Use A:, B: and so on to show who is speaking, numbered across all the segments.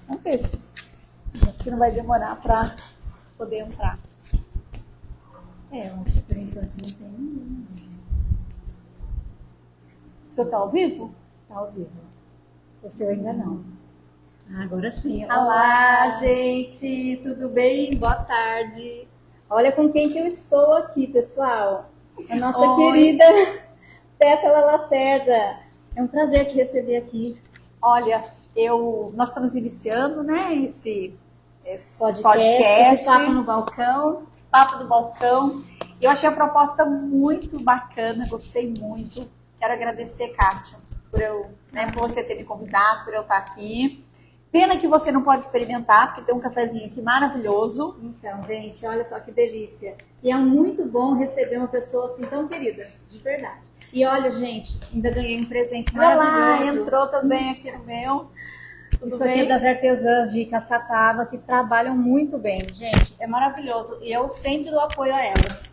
A: Vamos ver se não vai demorar para poder entrar.
B: Eu acho que por enquanto não tem ninguém.
A: O senhor está ao vivo?
B: Tá ao vivo.
A: O senhor ainda não.
B: Agora sim.
A: Olá.
B: Olá, gente, tudo bem? Boa tarde. Olha com quem que eu estou aqui, pessoal. A nossa
A: Oi.
B: querida Pétala Lacerda. É um prazer te receber aqui.
A: Olha, nós estamos iniciando, né, esse
B: Podcast, esse Papo no Balcão.
A: Papo do Balcão. Eu achei a proposta muito bacana, gostei muito. Quero agradecer, Kátia, por você ter me convidado, por eu estar aqui. Pena que você não pode experimentar, porque tem um cafezinho aqui maravilhoso.
B: Então, gente, olha só que delícia. E é muito bom receber uma pessoa assim tão querida, de verdade. E olha, gente, ainda ganhei um presente maravilhoso.
A: Olha lá, entrou também aqui no meu. Tudo
B: Isso
A: bem?
B: aqui é das artesãs de Caçapava, que trabalham muito bem. Gente, é maravilhoso. E eu sempre dou apoio a elas.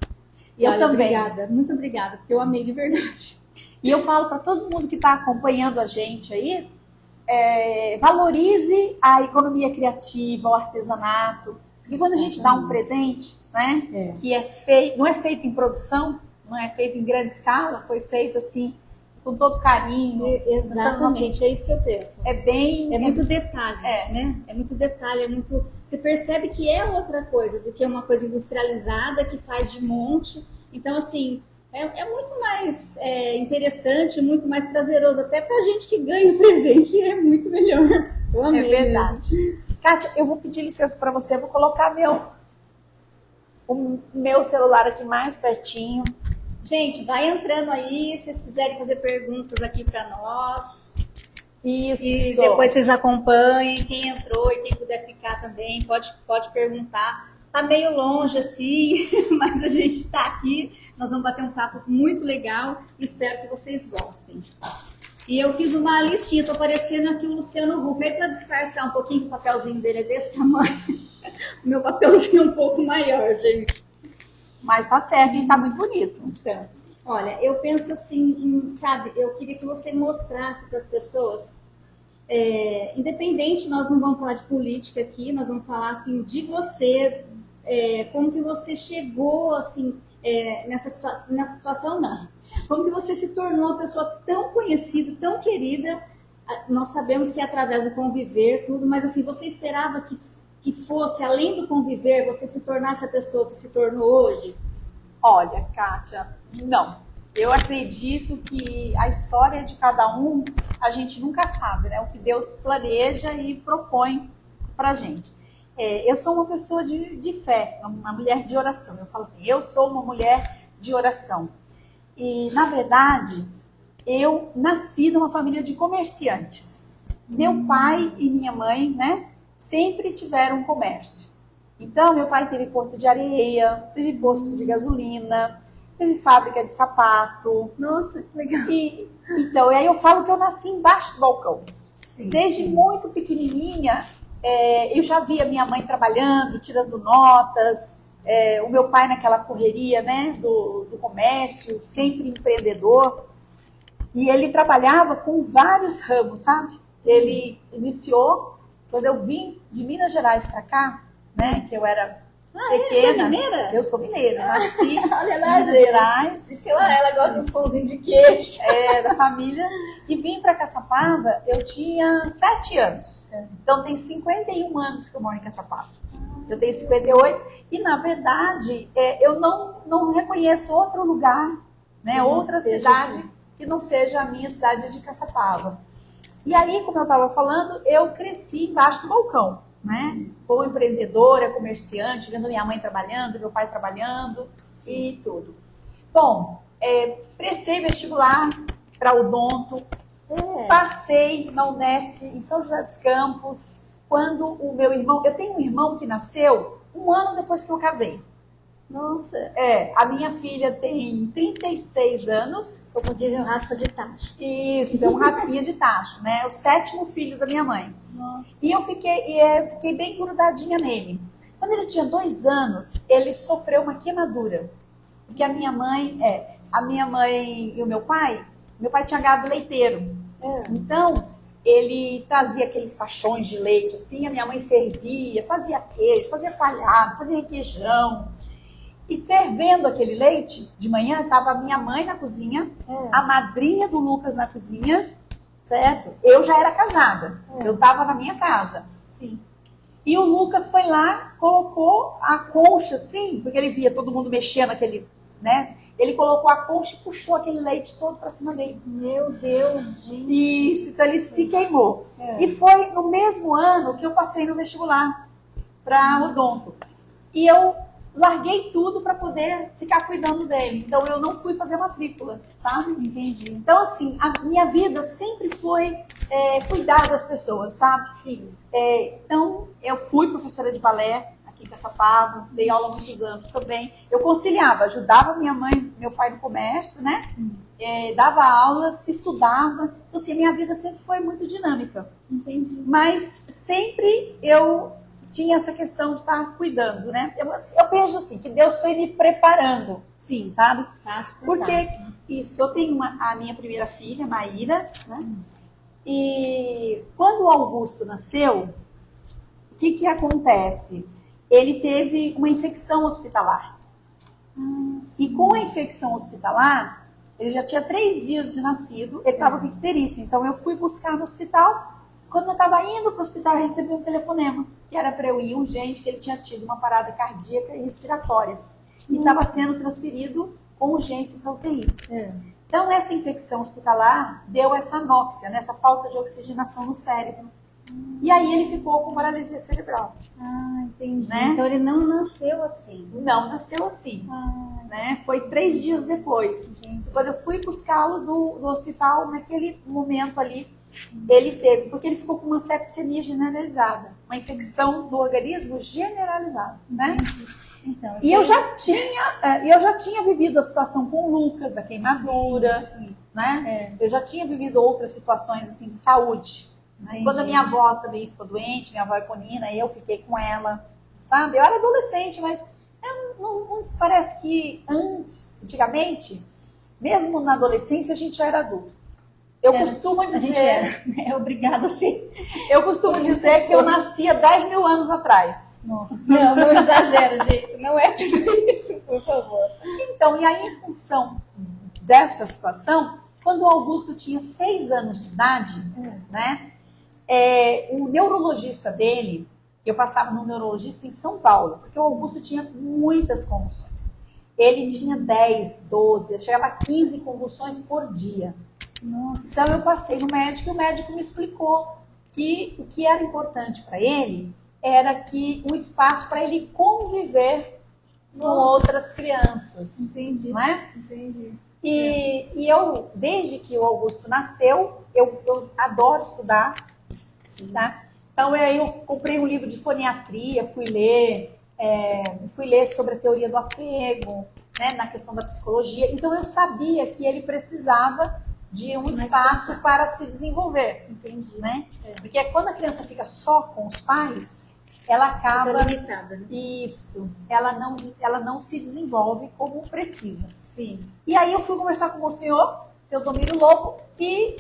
B: E
A: Eu
B: olha,
A: também.
B: Obrigada, muito obrigada, porque eu amei de verdade.
A: E eu falo para todo mundo que está acompanhando a gente aí, valorize a economia criativa, o artesanato. E quando a gente dá um presente, né, que não é feito em produção, não é feito em grande escala, foi feito assim, com todo carinho.
B: Exatamente, é isso que eu penso.
A: É
B: muito detalhe, né? É muito detalhe, Você percebe que é outra coisa do que uma coisa industrializada que faz de monte. Então, assim, é muito mais interessante, muito mais prazeroso, até pra gente que ganha o presente, é muito melhor. Eu amei.
A: É verdade. Kátia, eu vou pedir licença para você, vou colocar o meu celular aqui mais pertinho.
B: Gente, vai entrando aí, se vocês quiserem fazer perguntas aqui para nós.
A: Isso.
B: E depois vocês acompanhem, quem entrou e quem puder ficar também, pode perguntar. Tá meio longe assim, mas a gente tá aqui, nós vamos bater um papo muito legal e espero que vocês gostem. E eu fiz uma listinha, tô parecendo aqui o Luciano Huck, aí para disfarçar um pouquinho, que o papelzinho dele é desse tamanho, o meu papelzinho é um pouco maior, gente.
A: Mas tá certo e tá muito bonito.
B: Então, olha, eu penso assim, sabe, eu queria que você mostrasse para as pessoas, independente, nós não vamos falar de política aqui, nós vamos falar assim de você, como que você chegou assim nessa situação, não. Como que você se tornou uma pessoa tão conhecida, tão querida. Nós sabemos que é através do conviver, tudo, mas assim, você esperava que fosse, além do conviver, você se tornasse a pessoa que se tornou hoje?
A: Olha, Kátia, não. Eu acredito que a história de cada um, a gente nunca sabe, né? O que Deus planeja e propõe pra gente. Eu sou uma pessoa de fé, uma mulher de oração. Eu falo assim, eu sou uma mulher de oração. E, na verdade, eu nasci numa família de comerciantes. Meu pai e minha mãe, né, sempre tiveram comércio. Então, meu pai teve porto de areia, teve posto de gasolina, teve fábrica de sapato.
B: Nossa, que legal.
A: E aí eu falo que eu nasci embaixo do balcão.
B: Sim,
A: Desde muito pequenininha, eu já via minha mãe trabalhando, tirando notas, o meu pai naquela correria, né, do comércio, sempre empreendedor. E ele trabalhava com vários ramos, sabe? Ele iniciou, quando eu vim de Minas Gerais para cá, né, que eu era pequena.
B: Você é mineira?
A: Eu sou mineira, nasci
B: Olha lá,
A: em Minas Gerais.
B: Diz que ela gosta de uns pãozinhos de queijo.
A: Da família. E vim para Caçapava, eu tinha 7 anos. Então tem 51 anos que eu moro em Caçapava. Eu tenho 58 e, na verdade, eu não reconheço outro lugar, né, outra cidade que não seja a minha cidade de Caçapava. E aí, como eu estava falando, eu cresci embaixo do balcão, né? Como empreendedora, comerciante, vendo minha mãe trabalhando, meu pai trabalhando. Sim. E tudo. Bom, prestei vestibular para odonto, passei na Unesp em São José dos Campos, quando o meu irmão, eu tenho um irmão que nasceu 1 ano depois que eu casei.
B: Nossa.
A: A minha filha tem 36 anos.
B: Como dizem, um raspa de tacho.
A: Isso, é um raspinha de tacho, né? O 7º filho da minha mãe.
B: Nossa.
A: E eu fiquei bem grudadinha nele. Quando ele tinha 2 anos, ele sofreu uma queimadura. Porque a minha mãe e o meu pai tinha gado leiteiro. Então, ele trazia aqueles tachões de leite, assim, a minha mãe fervia, fazia queijo, fazia coalhada, fazia requeijão. E fervendo aquele leite, de manhã estava a minha mãe na cozinha, a madrinha do Lucas na cozinha, certo? Eu já era casada, eu estava na minha casa.
B: Sim.
A: E o Lucas foi lá, colocou a concha assim, porque ele via todo mundo mexendo aquele, né? Ele colocou a concha e puxou aquele leite todo para cima dele.
B: Meu Deus, gente.
A: Isso, então ele se queimou. E foi no mesmo ano que eu passei no vestibular para odonto. E eu larguei tudo para poder ficar cuidando dele. Então eu não fui fazer matrícula, sabe?
B: Entendi.
A: Então assim, a minha vida sempre foi cuidar das pessoas, sabe?
B: Sim.
A: Então eu fui professora de balé aqui em Caçapava, dei aula há muitos anos também. Eu conciliava, ajudava minha mãe, meu pai no comércio, né? Dava aulas, estudava. Então assim, a minha vida sempre foi muito dinâmica.
B: Entendi.
A: Mas sempre eu tinha essa questão de estar cuidando, né? Eu vejo assim, que Deus foi me preparando,
B: Sim.
A: sabe?
B: Passo por
A: Porque
B: passo.
A: isso, eu tenho a minha primeira filha, Maíra, né? E quando o Augusto nasceu, o que acontece? Ele teve uma infecção hospitalar. E com a infecção hospitalar, ele já tinha 3 dias de nascido, ele estava com icterícia. Então eu fui buscar no hospital. Quando eu estava indo para o hospital, eu recebi um telefonema, que era para eu ir urgente, que ele tinha tido uma parada cardíaca e respiratória. E estava sendo transferido com urgência para UTI. Então, essa infecção hospitalar deu essa anóxia, né, essa falta de oxigenação no cérebro. E aí ele ficou com paralisia cerebral.
B: Ah, entendi.
A: Né?
B: Então ele não nasceu assim.
A: Não nasceu assim. Né? Foi 3 dias depois. Quando eu fui buscá-lo do hospital, naquele momento ali, ele teve, porque ele ficou com uma septicemia generalizada, uma infecção do organismo generalizada, né?
B: Então,
A: E eu já tinha vivido a situação com o Lucas, da queimadura, né? Eu já tinha vivido outras situações assim de saúde. Né? Quando a minha avó também ficou doente, minha avó Eponina, eu fiquei com ela, sabe? Eu era adolescente, mas não parece que antigamente, mesmo na adolescência, a gente já era adulto. Eu costumo dizer,
B: obrigada a ser.
A: Eu costumo dizer que eu nasci há 10 mil anos atrás.
B: Nossa, não exagera, gente. Não é tudo isso, por favor.
A: Então, e aí, em função dessa situação, quando o Augusto tinha 6 anos de idade, né, o neurologista dele, eu passava no neurologista em São Paulo, porque o Augusto tinha muitas convulsões. Ele tinha 10, 12, chegava a 15 convulsões por dia.
B: Nossa.
A: Então eu passei no médico e o médico me explicou que o que era importante para ele era que um espaço para ele conviver com outras crianças.
B: Entendi.
A: Não é?
B: Entendi.
A: E eu, desde que o Augusto nasceu, eu adoro estudar. Tá? Então eu comprei um livro de foniatria, fui ler sobre a teoria do apego, né, na questão da psicologia. Então eu sabia que ele precisava de um espaço para se desenvolver.
B: Entendi.
A: Né? Porque quando a criança fica só com os pais, ela acaba
B: limitada, né?
A: Isso, ela não se desenvolve como precisa.
B: Sim.
A: E aí eu fui conversar com o senhor Teodomiro Lobo e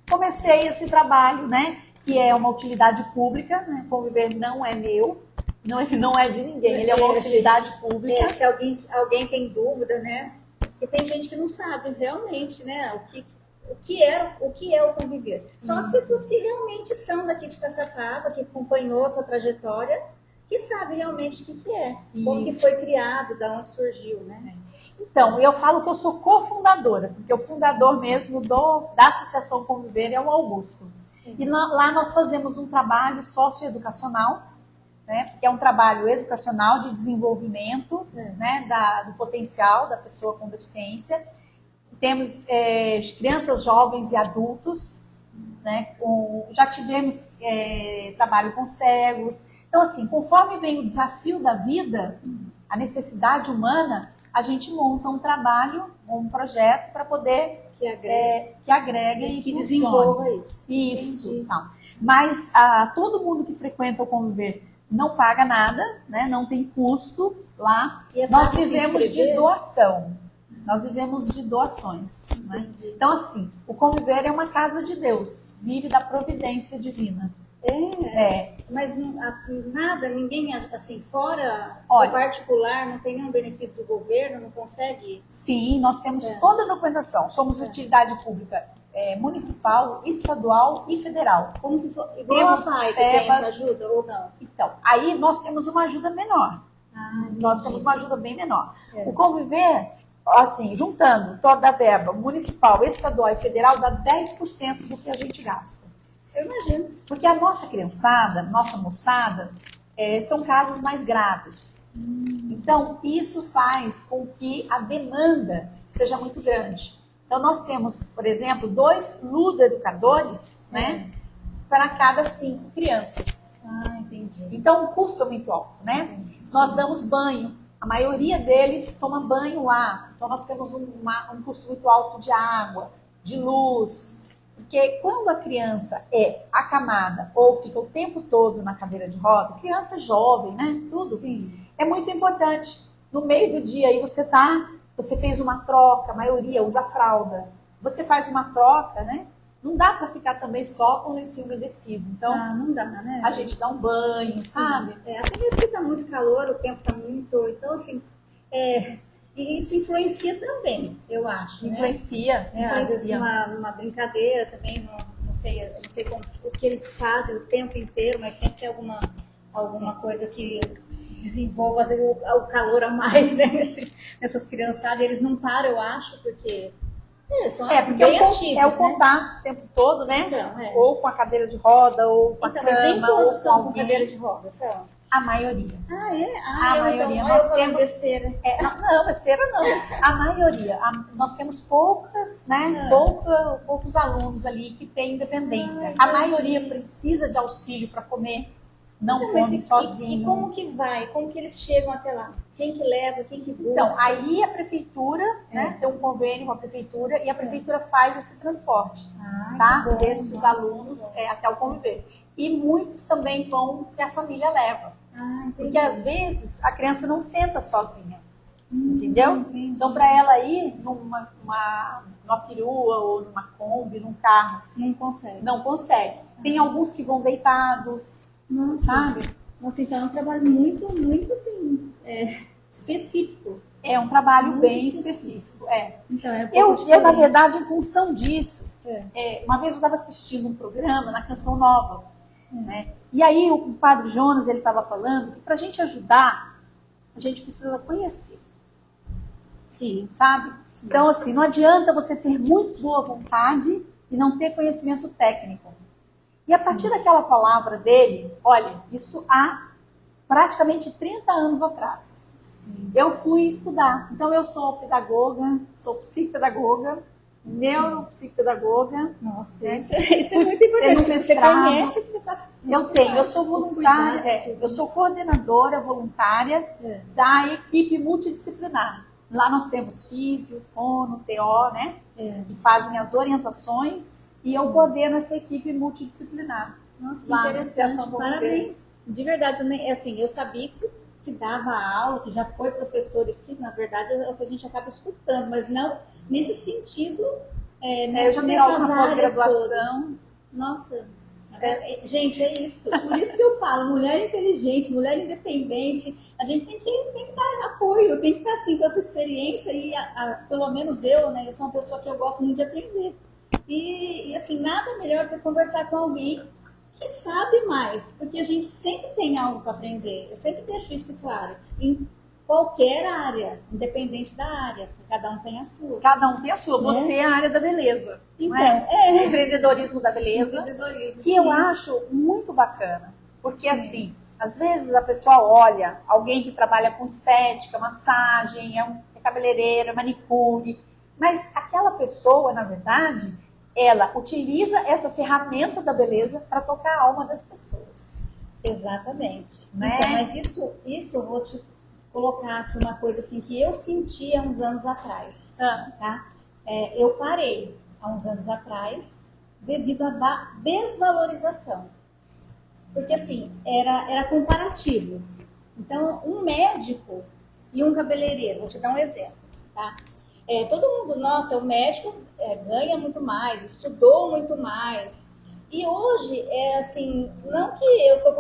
A: comecei esse trabalho, né, que é uma utilidade pública, né? Conviver não é meu, não é de ninguém, ele é uma utilidade pública.
B: Se alguém tem dúvida, né? Porque tem gente que não sabe realmente, né, o que é o conviver. São as pessoas que realmente são daqui de Caçapava, que acompanhou a sua trajetória, que sabe realmente o que é, como que foi criado, da onde surgiu, né?
A: Então, eu falo que eu sou cofundadora, porque o fundador mesmo da Associação Conviver é o Augusto. E lá nós fazemos um trabalho socioeducacional, né, que é um trabalho educacional de desenvolvimento, né, do potencial da pessoa com deficiência. Temos crianças, jovens e adultos, né, já tivemos trabalho com cegos. Então, assim, conforme vem o desafio da vida, a necessidade humana, a gente monta um trabalho, um projeto para poder que agrega e
B: que
A: funcione.
B: desenvolva isso.
A: Isso. Então. Mas todo mundo que frequenta o Conviver não paga nada, né? Não tem custo lá.
B: E é
A: Nós
B: fácil se
A: vivemos de
B: inscrever?
A: doação. Nós vivemos de doações, né? Então, assim, o Conviver é uma casa de Deus, vive da providência divina.
B: Mas nada, ninguém, assim, fora
A: Olha,
B: o particular, não tem nenhum benefício do governo, não consegue?
A: Sim, nós temos toda a documentação. Somos utilidade pública municipal, estadual e federal.
B: Como se for igual a PAI, que tem essa ajuda ou não?
A: Então, aí nós temos uma ajuda menor. Nós temos uma ajuda bem menor. O Conviver, assim, juntando toda a verba municipal, estadual e federal, dá 10% do que a gente gasta.
B: Eu imagino.
A: Porque a nossa criançada, nossa moçada, são casos mais graves. Então, isso faz com que a demanda seja muito grande. Então, nós temos, por exemplo, 2 ludoeducadores, né, para cada 5 crianças.
B: Entendi.
A: Então, o custo é muito alto, né? Nós damos banho. A maioria deles toma banho lá. Então, nós temos um custo muito alto de água, de luz. Porque quando a criança é acamada ou fica o tempo todo na cadeira de roda, criança jovem, né? Tudo.
B: Sim.
A: É muito importante. No meio do dia aí você fez uma troca, a maioria usa fralda. Você faz uma troca, né? Não dá para ficar também só com o lencinho umedecido. Então,
B: não dá, né?
A: A gente dá um banho, sabe?
B: Até mesmo que tá muito calor, o tempo tá muito... Então, assim, e isso influencia também, eu acho.
A: Influencia.
B: Às vezes numa brincadeira também, não sei o que eles fazem o tempo inteiro, mas sempre tem alguma coisa que desenvolva o calor a mais, né, nessas criançadas. Eles não param, eu acho, porque são
A: porque
B: bem ativos,
A: o contato o tempo todo, né?
B: Então,
A: ou com a cadeira de roda, ou com a cama,
B: mas nem
A: ou
B: todos
A: com
B: são com
A: alguém.
B: cadeira de roda, são?
A: A maioria.
B: A
A: maioria.
B: Então,
A: Nós temos
B: besteira.
A: Não, besteira não. A maioria. Nós temos poucas, né? Poucos alunos ali que têm independência. A maioria precisa de auxílio para comer, não come sozinho.
B: E como que vai? Como que eles chegam até lá? Quem que leva? Quem que busca?
A: Então, aí a prefeitura, né? Tem um convênio com a prefeitura e a prefeitura faz esse transporte, tá? Destes alunos até o Conviver. E muitos também vão que a família leva. Porque às vezes a criança não senta sozinha, entendeu?
B: Entendi.
A: Então, para ela ir numa perua ou numa Kombi, num carro, não consegue. Tem alguns que vão deitados, sabe?
B: Nossa, então é um trabalho muito, muito assim, específico.
A: É um trabalho bem específico.
B: Então,
A: eu, na verdade, em função disso, uma vez eu estava assistindo um programa na Canção Nova, né? E aí o Padre Jonas, ele estava falando que para a gente ajudar, a gente precisa conhecer.
B: Sim.
A: Sabe? Sim. Então, assim, não adianta você ter muito boa vontade e não ter conhecimento técnico. E a partir daquela palavra dele, olha, isso há praticamente 30 anos atrás.
B: Sim.
A: Eu fui estudar. Então, eu sou pedagoga, sou psicopedagoga, neuropsicopedagoga.
B: Nossa, isso é muito importante. Você conhece o que você está...
A: Eu sou voluntária, eu sou coordenadora voluntária da equipe multidisciplinar. Lá nós temos físio, fono, TO, né? Que fazem as orientações e eu coordeno essa equipe multidisciplinar.
B: Nossa, que interessante. Parabéns. De verdade, assim, eu sabia que dava aula, que já foi professor, isso que na verdade é o que a gente acaba escutando, mas não nesse sentido,
A: eu já tenho aula na pós-graduação.
B: Nossa, gente, é isso. Por isso que eu falo, mulher inteligente, mulher independente, a gente tem que dar apoio, tem que estar assim com essa experiência e pelo menos eu, né, eu sou uma pessoa que eu gosto muito de aprender. E assim, nada melhor que conversar com alguém que sabe mais, porque a gente sempre tem algo para aprender. Eu sempre deixo isso claro. Em qualquer área, independente da área, cada um tem a sua.
A: Cada um tem a sua. Você é a área da beleza.
B: Então,
A: empreendedorismo da beleza.
B: Empreendedorismo,
A: que eu acho muito bacana. Porque assim, às vezes a pessoa olha alguém que trabalha com estética, massagem, é cabeleireira, manicure, mas aquela pessoa, na verdade, ela utiliza essa ferramenta da beleza para tocar a alma das pessoas.
B: Exatamente.
A: Né?
B: Então, mas isso eu vou te colocar aqui uma coisa assim que eu senti há uns anos atrás. Tá? Eu parei há uns anos atrás devido à desvalorização. Porque assim, era comparativo. Então, um médico e um cabeleireiro, vou te dar um exemplo, tá? todo mundo, nossa, o médico ganha muito mais, estudou muito mais. E hoje, assim, não que eu tô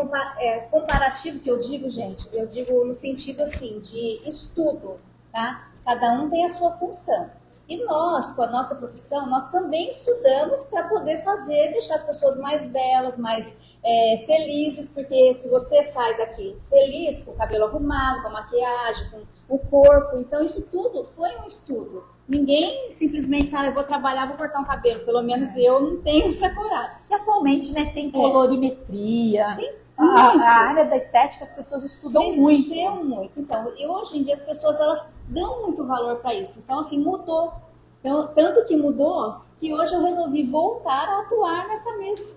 B: comparativo que eu digo, gente, eu digo no sentido assim, de estudo, tá? Cada um tem a sua função. E nós, com a nossa profissão, nós também estudamos para poder deixar as pessoas mais belas, mais felizes, porque se você sai daqui feliz, com o cabelo arrumado, com a maquiagem, com o corpo, então isso tudo foi um estudo. Ninguém simplesmente fala, eu vou trabalhar, vou cortar um cabelo. Pelo menos eu não tenho essa coragem.
A: E atualmente, né, tem colorimetria.
B: Tem
A: a área da estética, as pessoas estudam muito.
B: Cresceu muito. Então, e hoje em dia as pessoas elas dão muito valor para isso. Então, assim, mudou. Então, tanto que mudou que hoje eu resolvi voltar a atuar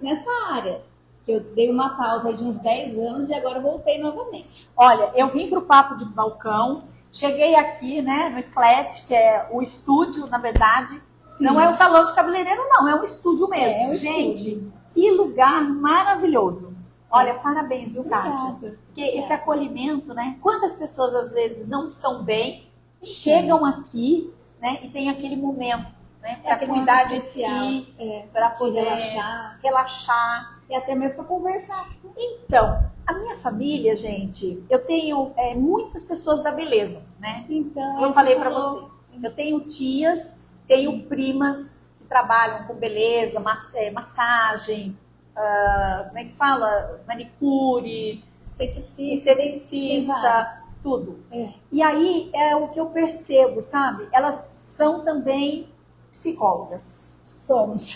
B: nessa área. Que eu dei uma pausa aí de uns 10 anos e agora voltei novamente.
A: Olha, eu vim para o Papo de Balcão. Cheguei aqui, né, no Eclet, que é o estúdio, na verdade. Sim. Não é um salão de cabeleireiro, não, é um estúdio mesmo. Gente, que lugar maravilhoso. Olha, parabéns, viu, Kátia? Porque esse acolhimento, né? Quantas pessoas às vezes não estão bem, chegam aqui, né, e tem aquele momento, né, para cuidar de si, para poder relaxar.
B: E até mesmo para conversar.
A: Então, a minha família, gente, eu tenho muitas pessoas da beleza, né?
B: Então,
A: eu falei para você, eu tenho tias, tenho primas que trabalham com beleza, massagem, como é que fala? Manicure, esteticista, tudo. E aí é o que eu percebo, sabe? Elas são também psicólogas.
B: Somos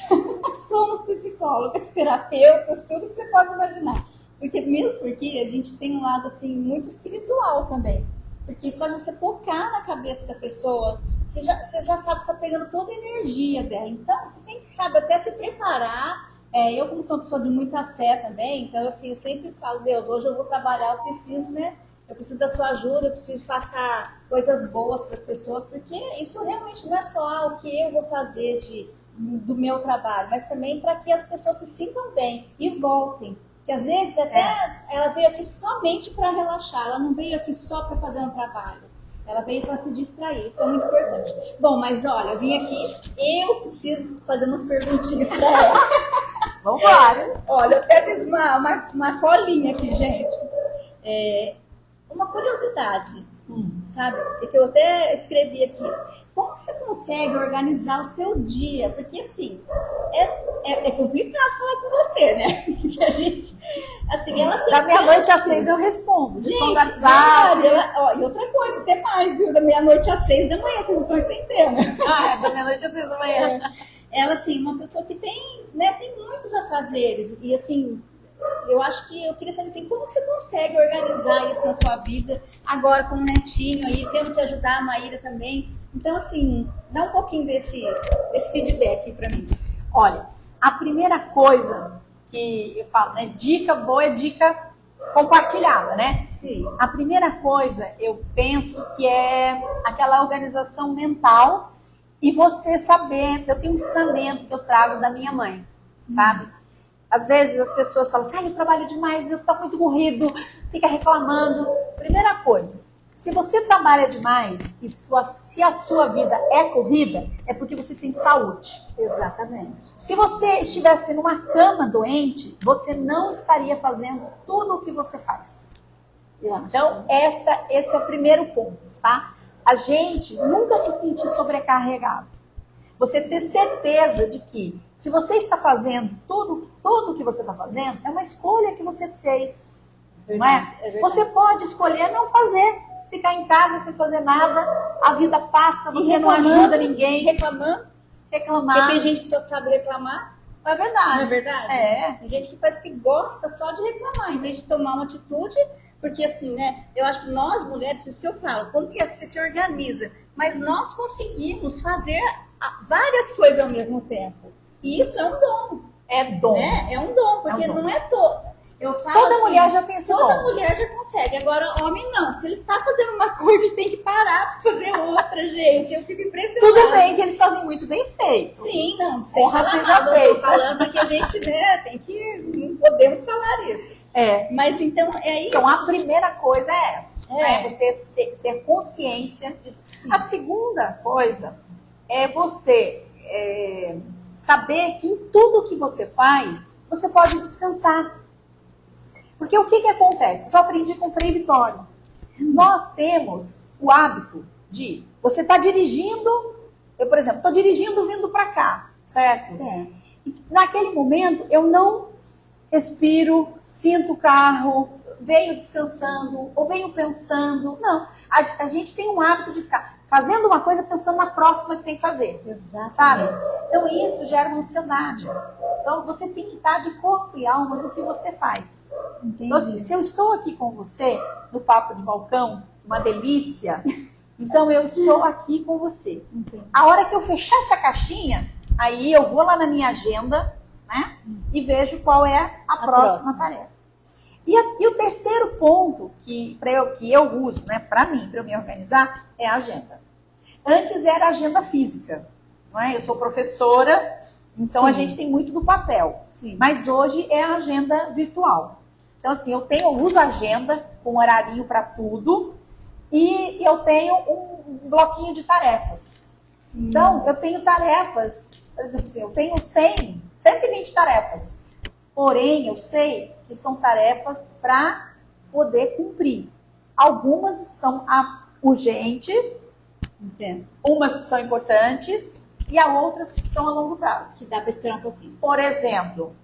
B: psicólogas, terapeutas, tudo que você possa imaginar. Mesmo porque a gente tem um lado assim muito espiritual também. Porque só de você tocar na cabeça da pessoa, você já sabe que está pegando toda a energia dela. Então você tem que, sabe, até se preparar. Eu, como sou uma pessoa de muita fé também, então assim, eu sempre falo, Deus, hoje eu vou trabalhar, eu preciso, né? Eu preciso da sua ajuda, eu preciso passar coisas boas para as pessoas, porque isso realmente não é só o que eu vou fazer do meu trabalho, mas também para que as pessoas se sintam bem e voltem. Porque às vezes até ela veio aqui somente para relaxar, ela não veio aqui só para fazer um trabalho. Ela veio para se distrair, isso é muito importante. Bom, mas olha, eu vim aqui, eu preciso fazer umas perguntinhas para ela.
A: Vamos lá.
B: Olha, eu até fiz uma colinha aqui, gente. Uma curiosidade, sabe? Que eu até escrevi aqui. Como que você consegue organizar o seu dia? Porque, assim, é complicado falar com você, né? Porque a gente, assim, ela tem...
A: Da meia-noite às 6 eu respondo.
B: Gente,
A: WhatsApp.
B: E outra coisa, tem mais, viu? Da meia-noite às 6 da manhã, vocês estão entendendo.
A: Da meia-noite às 6 da manhã.
B: Ela, assim, uma pessoa que tem muitos afazeres. E, assim... Eu acho que eu queria saber assim, como você consegue organizar isso na sua vida, agora com o netinho aí, tendo que ajudar a Maíra também. Então, assim, dá um pouquinho desse feedback para mim.
A: Olha, a primeira coisa que eu falo, né, dica boa é dica compartilhada, né?
B: Sim.
A: A primeira coisa, eu penso que é aquela organização mental e você saber, eu tenho um ensinamento que eu trago da minha mãe, sabe? Às vezes as pessoas falam assim, eu trabalho demais, eu tô muito corrido, fica reclamando. Primeira coisa, se você trabalha demais e se a sua vida é corrida, é porque você tem saúde.
B: Exatamente.
A: Se você estivesse numa cama doente, você não estaria fazendo tudo o que você faz. Então, esse é o primeiro ponto, tá? A gente nunca se sentir sobrecarregado. Você ter certeza de que se você está fazendo tudo o que você está fazendo, é uma escolha que você fez.
B: Verdade,
A: não é? Você pode escolher não fazer, ficar em casa sem fazer nada, a vida passa, você não ajuda ninguém.
B: Reclamar. Porque tem gente que só sabe reclamar.
A: É verdade.
B: Não é verdade? Tem gente que parece que gosta só de reclamar, em vez de tomar uma atitude, porque assim, né, eu acho que nós mulheres, por isso que eu falo, como que você se organiza, mas nós conseguimos fazer várias coisas ao mesmo tempo. E isso é um dom.
A: É dom.
B: Né? É um dom, porque não é todo.
A: Toda mulher já tem esse dom.
B: Toda mulher já consegue. Agora, homem não. Se ele está fazendo uma coisa e tem que parar para fazer outra, gente, eu fico impressionada.
A: Tudo bem que eles fazem muito bem feito.
B: Sim, não.
A: Porra, seja feita.
B: Falando que a gente, né, tem que... Não podemos falar isso. Mas então, é isso.
A: Então, a primeira coisa é essa. Né? Você ter consciência. A segunda coisa é você saber que em tudo que você faz, você pode descansar. Porque o que acontece? Isso eu aprendi com o Frei Vitório. Nós temos o hábito de, você está dirigindo, eu, por exemplo, estou dirigindo vindo para cá, certo?
B: Certo.
A: E naquele momento, eu não respiro, sinto o carro, venho descansando, ou venho pensando. Não, a gente tem um hábito de ficar fazendo uma coisa pensando na próxima que tem que fazer.
B: Exatamente.
A: Sabe? Então isso gera uma ansiedade. Então você tem que estar de corpo e alma no que você faz.
B: Entendi.
A: Então assim, se eu estou aqui com você, no Papo de Balcão, uma delícia, então eu estou aqui com você.
B: Entendi.
A: A hora que eu fechar essa caixinha, aí eu vou lá na minha agenda, né? E vejo qual é a próxima tarefa. E o terceiro ponto que eu uso, né, para mim, para eu me organizar, é a agenda. Antes era a agenda física, não é? Eu sou professora, então
B: Sim.
A: a gente tem muito do papel.
B: Sim.
A: Mas hoje é a agenda virtual. Então assim, eu uso a agenda com horarinho para tudo e eu tenho um bloquinho de tarefas. Então, eu tenho tarefas, por exemplo, assim, eu tenho 120 tarefas. Porém, eu sei que são tarefas para poder cumprir. Algumas são urgentes,
B: Entendo.
A: umas são importantes e as outras são a longo prazo.
B: Que dá para esperar um pouquinho.
A: Por exemplo,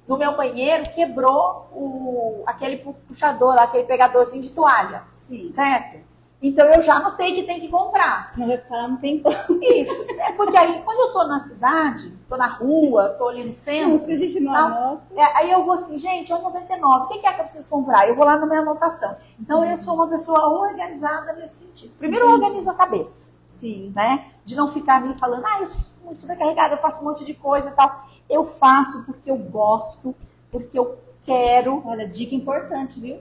A: no meu banheiro quebrou aquele puxador, lá, aquele pegadorzinho de toalha,
B: Sim.
A: certo? Então eu já anotei que tem que comprar.
B: Senão vai ficar lá um tempão.
A: Isso, porque aí quando eu tô na cidade, tô na rua, tô ali no centro,
B: Se a gente não
A: tal,
B: anota.
A: aí eu vou assim, gente, é R$1,99, o que é que eu preciso comprar? Eu vou lá na minha anotação. Então eu sou uma pessoa organizada nesse sentido. Primeiro eu organizo a cabeça,
B: Sim.
A: né? De não ficar ali falando, eu sou muito sobrecarregada, eu faço um monte de coisa e tal. Eu faço porque eu gosto, porque eu quero
B: Olha, dica importante, viu?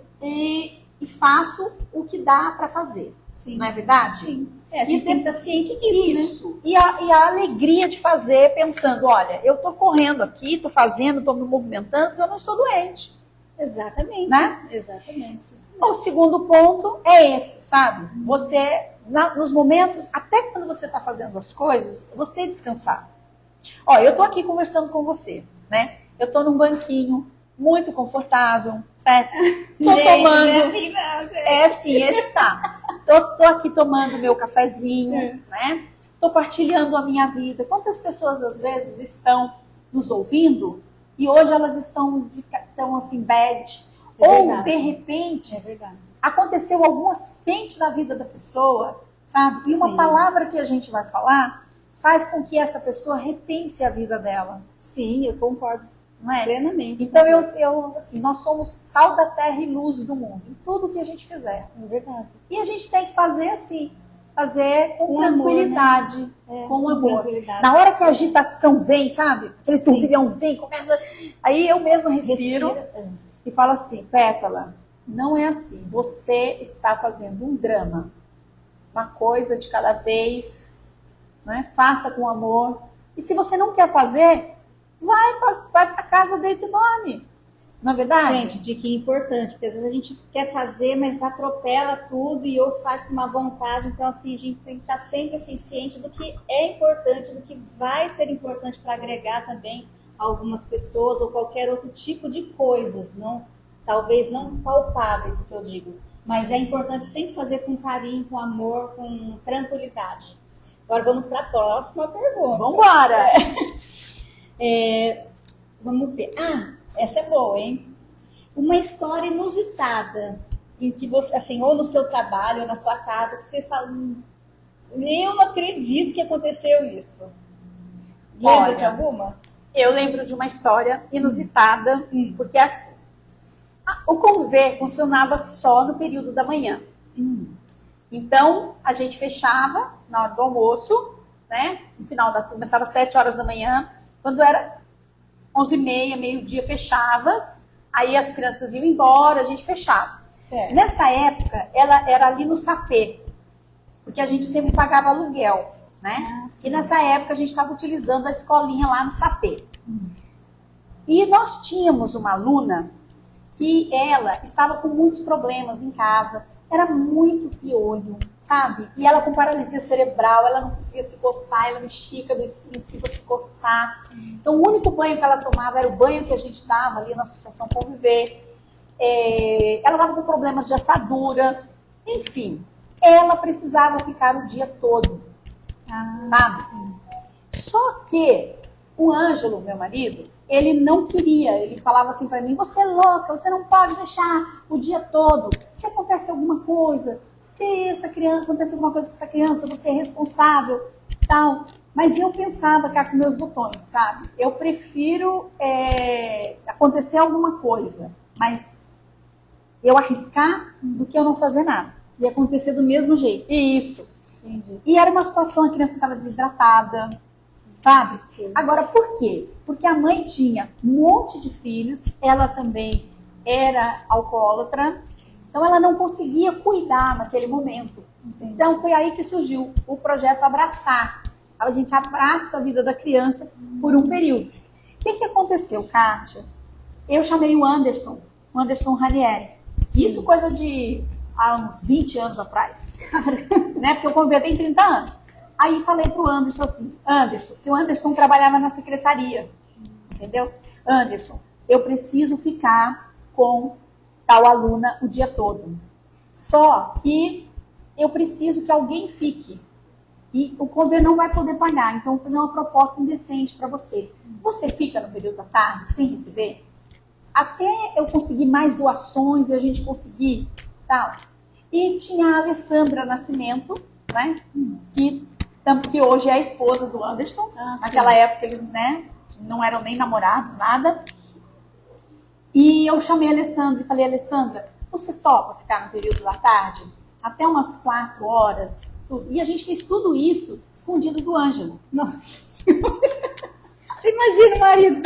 A: e faço o que dá para fazer.
B: Sim.
A: Não é verdade?
B: Sim. A gente tem que estar ciente disso, né?
A: Isso. E a alegria de fazer pensando, olha, eu tô correndo aqui, tô fazendo, tô me movimentando, porque eu não estou doente.
B: Exatamente.
A: Né?
B: Exatamente. Isso
A: O segundo ponto é esse, sabe? Você, nos momentos, até quando você está fazendo as coisas, você descansar. Ó, eu tô aqui conversando com você, né? Eu tô num banquinho muito confortável, certo? Tô tomando...
B: Não é assim não, gente.
A: É sim, esse tá. Tô aqui tomando meu cafezinho, né? Tô partilhando a minha vida. Quantas pessoas, às vezes, estão nos ouvindo e hoje elas estão assim, bad. Ou,
B: verdade.
A: de repente,
B: É verdade.
A: aconteceu algum acidente na vida da pessoa, sabe? E uma
B: Sim.
A: palavra que a gente vai falar faz com que essa pessoa repense a vida dela,
B: Sim, eu concordo
A: não é?
B: plenamente.
A: Então, assim, nós somos sal da terra e luz do mundo, em tudo que a gente fizer.
B: É verdade.
A: E a gente tem que fazer assim, fazer com
B: Com amor,
A: tranquilidade,
B: É,
A: com amor.
B: tranquilidade.
A: Na hora que a agitação vem, sabe? Aquele
B: Sim.
A: turbilhão vem, começa... Aí eu mesma respiro
B: Respira.
A: e falo assim, Pétala, não é assim. Você está fazendo um drama. Uma coisa de cada vez, né? Faça com amor. E se você não quer fazer, vai para casa, deita e dorme. Não é verdade?
B: Gente, dica importante, porque às vezes a gente quer fazer, mas atropela tudo e ou faz com uma vontade. Então, assim, a gente tem que estar sempre assim, ciente do que é importante, do que vai ser importante para agregar também algumas pessoas ou qualquer outro tipo de coisas, talvez não palpáveis, o que eu digo. Mas é importante sempre fazer com carinho, com amor, com tranquilidade. Agora vamos para a próxima pergunta.
A: Vamos embora!
B: Vamos ver. Essa é boa, hein? Uma história inusitada em que você, assim, ou no seu trabalho, ou na sua casa, que você fala, eu não acredito que aconteceu isso. Lembra de alguma?
A: Eu lembro de uma história inusitada, porque assim, o conviver funcionava só no período da manhã. Então, a gente fechava na hora do almoço, né? No final começava às 7 horas da manhã, quando era 11h30, meio-dia, fechava, aí as crianças iam embora, a gente fechava.
B: Certo.
A: Nessa época, ela era ali no sapê, porque a gente sempre pagava aluguel, né? E nessa época a gente estava utilizando a escolinha lá no sapê. E nós tínhamos uma aluna que ela estava com muitos problemas em casa, era muito piolho, sabe? E ela com paralisia cerebral, ela não conseguia se coçar, ela mexia a cabecinha para se coçar. Então o único banho que ela tomava era o banho que a gente dava ali na Associação Conviver. Ela estava com problemas de assadura, enfim. Ela precisava ficar o dia todo, sabe? Sim. Só que o Ângelo, meu marido, ele não queria, ele falava assim para mim, você é louca, você não pode deixar o dia todo, se acontece alguma coisa, se acontece alguma coisa com essa criança, você é responsável, tal. Mas eu pensava cá com meus botões, sabe? Eu prefiro acontecer alguma coisa, mas eu arriscar do que eu não fazer nada.
B: E acontecer do mesmo jeito.
A: Isso.
B: Entendi.
A: E era uma situação, a criança estava desidratada, sabe?
B: Sim.
A: Agora, por quê? Porque a mãe tinha um monte de filhos, ela também era alcoólatra, então ela não conseguia cuidar naquele momento.
B: Entendi.
A: Então foi aí que surgiu o projeto Abraçar. A gente abraça a vida da criança por um período. O que aconteceu, Kátia? Eu chamei o Anderson Ranieri. Isso coisa de há uns 20 anos atrás. Né? Porque eu convivi tem 30 anos. Aí falei pro Anderson assim, que o Anderson trabalhava na secretaria, entendeu? Anderson, eu preciso ficar com tal aluna o dia todo. Só que eu preciso que alguém fique. E o governo não vai poder pagar, então eu vou fazer uma proposta indecente para você. Você fica no período da tarde sem receber? Até eu conseguir mais doações e a gente conseguir tal. E tinha a Alessandra Nascimento, né? Que hoje é a esposa do Anderson. Naquela época eles, né, não eram nem namorados, nada. E eu chamei a Alessandra e falei, Alessandra, você topa ficar no período da tarde? Até umas 4 horas. Tudo. E a gente fez tudo isso escondido do Ângelo.
B: Nossa. Você imagina o marido,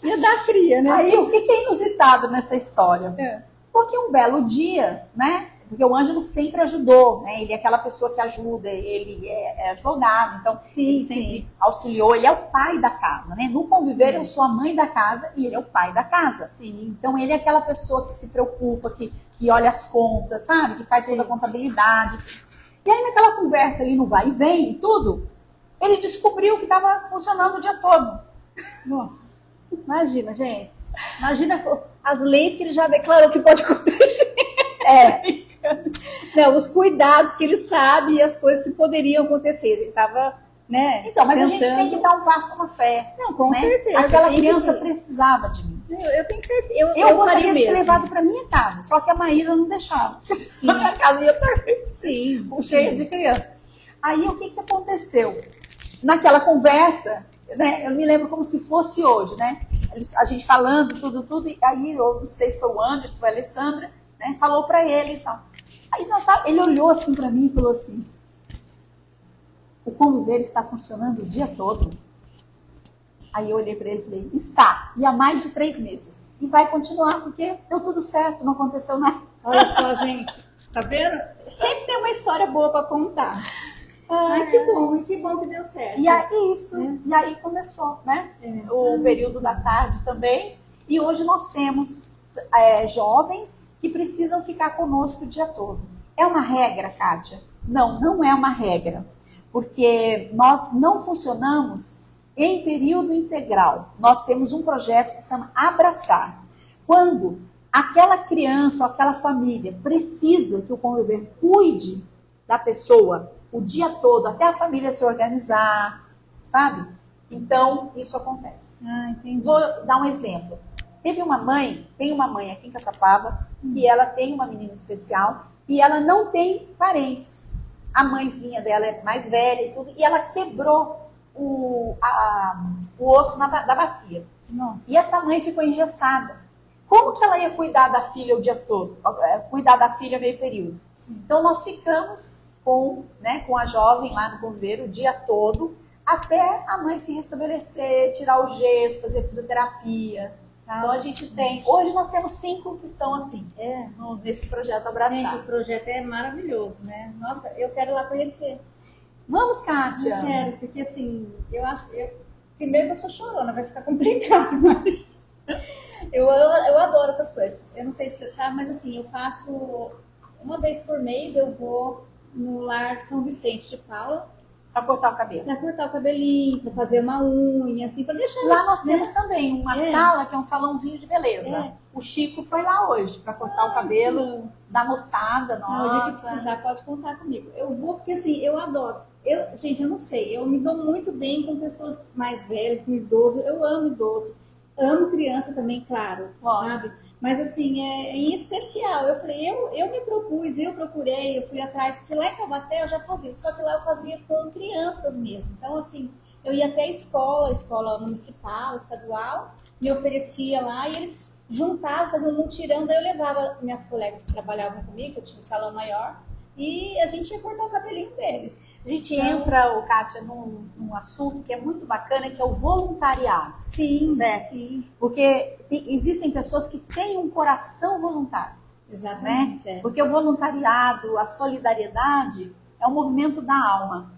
B: ia dar fria, né?
A: Aí o que é inusitado nessa história? Porque um belo dia, né? Porque o Ângelo sempre ajudou, né? Ele é aquela pessoa que ajuda, ele é advogado, então ele sempre auxiliou, ele é o pai da casa, né? No conviver eu sou a mãe da casa e ele é o pai da casa.
B: Sim.
A: Então ele é aquela pessoa que se preocupa, que olha as contas, sabe? Que faz toda a contabilidade. E aí naquela conversa ali no vai e vem e tudo, ele descobriu que estava funcionando o dia todo.
B: Nossa, imagina, gente. Imagina as leis que ele já declarou que pode acontecer. Não, os cuidados que ele sabe e as coisas que poderiam acontecer. Ele estava, né?
A: Então, mas
B: tentando...
A: a gente tem que dar um passo na fé.
B: Não, com
A: né?
B: certeza.
A: Aquela criança precisava de mim.
B: Eu tenho certeza.
A: Eu gostaria de ter levado para minha casa, só que a Maíra não deixava.
B: Sim.
A: A minha casa ia estar cheia
B: Sim.
A: de criança. Aí o que aconteceu? Naquela conversa, né, eu me lembro como se fosse hoje, né? A gente falando tudo, e aí eu não sei se foi o Anderson, foi a Alessandra, né? Falou para ele e tal. Aí ele olhou assim para mim e falou assim: o conviver está funcionando o dia todo? Aí eu olhei para ele e falei: está, e há mais de 3 meses. E vai continuar, porque deu tudo certo, não aconteceu nada.
B: Olha só, gente, tá vendo? Sempre tem uma história boa para contar. Ai, que bom que deu certo.
A: E aí e aí começou, né? O período da tarde também. E hoje nós temos jovens que precisam ficar conosco o dia todo. É uma regra, Kátia? Não, não é uma regra. Porque nós não funcionamos em período integral. Nós temos um projeto que se chama Abraçar. Quando aquela criança ou aquela família precisa que o conviver cuide da pessoa o dia todo, até a família se organizar, sabe? Então, isso acontece.
B: Entendi.
A: Vou dar um exemplo. Tem uma mãe aqui em Caçapava, que ela tem uma menina especial e ela não tem parentes. A mãezinha dela é mais velha e tudo, e ela quebrou o osso da bacia.
B: Nossa.
A: E essa mãe ficou engessada. Como que ela ia cuidar da filha o dia todo? Cuidar da filha meio período.
B: Sim.
A: Então, nós ficamos com a jovem lá no convívio o dia todo, até a mãe se restabelecer, tirar o gesso, fazer fisioterapia. Então a gente tem, hoje nós temos 5 que estão assim, nesse projeto Abraçar.
B: Gente, o projeto é maravilhoso, né? Nossa, eu quero ir lá conhecer.
A: Vamos, Kátia?
B: Eu quero, porque assim, primeiro que eu sou chorona, vai ficar complicado, mas eu adoro essas coisas. Eu não sei se você sabe, mas assim, eu faço uma vez por mês eu vou no Lar São Vicente de Paula
A: Para cortar o cabelo.
B: para cortar o cabelinho, para fazer uma unha, assim, para deixar
A: Lá
B: eles,
A: nós
B: né?
A: temos também uma sala que é um salãozinho de beleza.
B: É.
A: O Chico foi lá hoje para cortar o cabelo da moçada,
B: Não, o dia que
A: nossa.
B: precisar, pode contar comigo. Eu vou porque, assim, eu adoro. Gente, eu não sei, eu me dou muito bem com pessoas mais velhas, com idoso. Eu amo idoso. Amo criança também, claro,
A: Lógico.
B: sabe? Mas, assim, em especial, eu falei, eu me propus, eu procurei, eu fui atrás, porque lá em Taubaté eu já fazia, só que lá eu fazia com crianças mesmo. Então, assim, eu ia até a escola municipal, estadual, me oferecia lá e eles juntavam, faziam um mutirão, daí eu levava minhas colegas que trabalhavam comigo, que eu tinha um salão maior, e a gente ia cortar o cabelinho deles.
A: A gente entra, Kátia, num assunto que é muito bacana, que é o voluntariado.
B: Sim,
A: Certo.
B: sim.
A: Porque existem pessoas que têm um coração voluntário, né?
B: Exatamente. É.
A: Porque o voluntariado, a solidariedade, é um movimento da alma,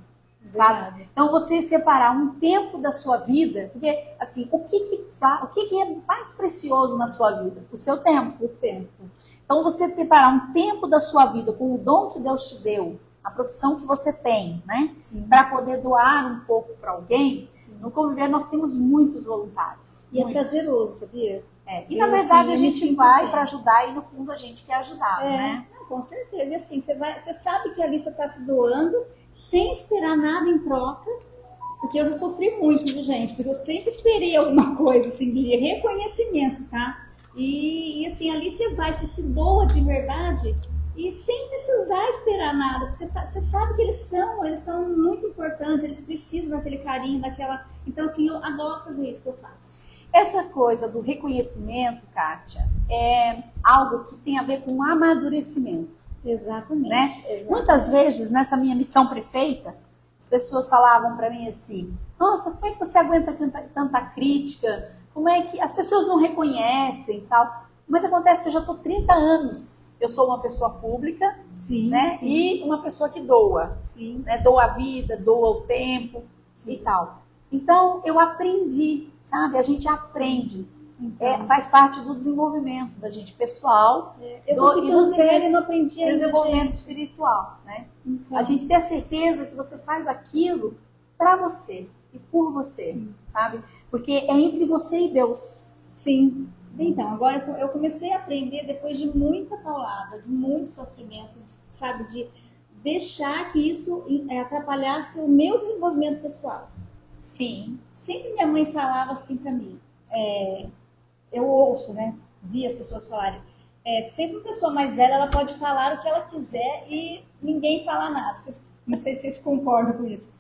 A: sabe?
B: Verdade.
A: Então você separar um tempo da sua vida, porque assim, o que é mais precioso na sua vida? O seu tempo.
B: O tempo.
A: Então você separar um tempo da sua vida com o dom que Deus te deu, a profissão que você tem, né?
B: Sim.
A: Para poder doar um pouco para alguém.
B: Sim.
A: No Conviver nós temos muitos voluntários.
B: E é
A: muitos.
B: prazeroso, sabia?
A: E na verdade
B: assim,
A: a
B: eu me
A: gente
B: sinto
A: vai
B: bem.
A: para ajudar e no fundo a gente quer ajudar, né?
B: Não, com certeza. E assim, você sabe que ali você está se doando sem esperar nada em troca, porque eu já sofri muito, viu, gente? Porque eu sempre esperei alguma coisa assim de reconhecimento, tá? E assim, ali você se doa de verdade e sem precisar esperar nada. Porque você sabe que eles são muito importantes, eles precisam daquele carinho, daquela. Então, assim, eu adoro fazer isso que eu faço.
A: Essa coisa do reconhecimento, Kátia, é algo que tem a ver com amadurecimento.
B: Exatamente.
A: Né?
B: Exatamente.
A: Muitas vezes, nessa minha missão prefeita, as pessoas falavam para mim assim, nossa, como é que você aguenta tanta crítica? Como é que as pessoas não reconhecem e tal? Mas acontece que eu já estou 30 anos, eu sou uma pessoa pública,
B: Sim,
A: né?
B: sim.
A: E uma pessoa que doa,
B: Sim.
A: né? Doa a vida, doa o tempo e tal. Então, eu aprendi, sabe? A gente aprende.
B: Então,
A: Faz parte do desenvolvimento da gente pessoal,
B: eu tô ficando velha e não aprendi ainda,
A: desenvolvimento
B: gente.
A: espiritual, né?
B: Então,
A: A gente ter a certeza que você faz aquilo para você e por você,
B: Sim.
A: sabe? Porque é entre você e Deus.
B: sim. Então, agora eu comecei a aprender depois de muita paulada, de muito sofrimento, sabe? De deixar que isso atrapalhasse o meu desenvolvimento pessoal.
A: Sim.
B: Sempre minha mãe falava assim pra mim, eu ouço, né? Vi as pessoas falarem, sempre uma pessoa mais velha, ela pode falar o que ela quiser e ninguém fala nada. Não sei se vocês concordam com isso.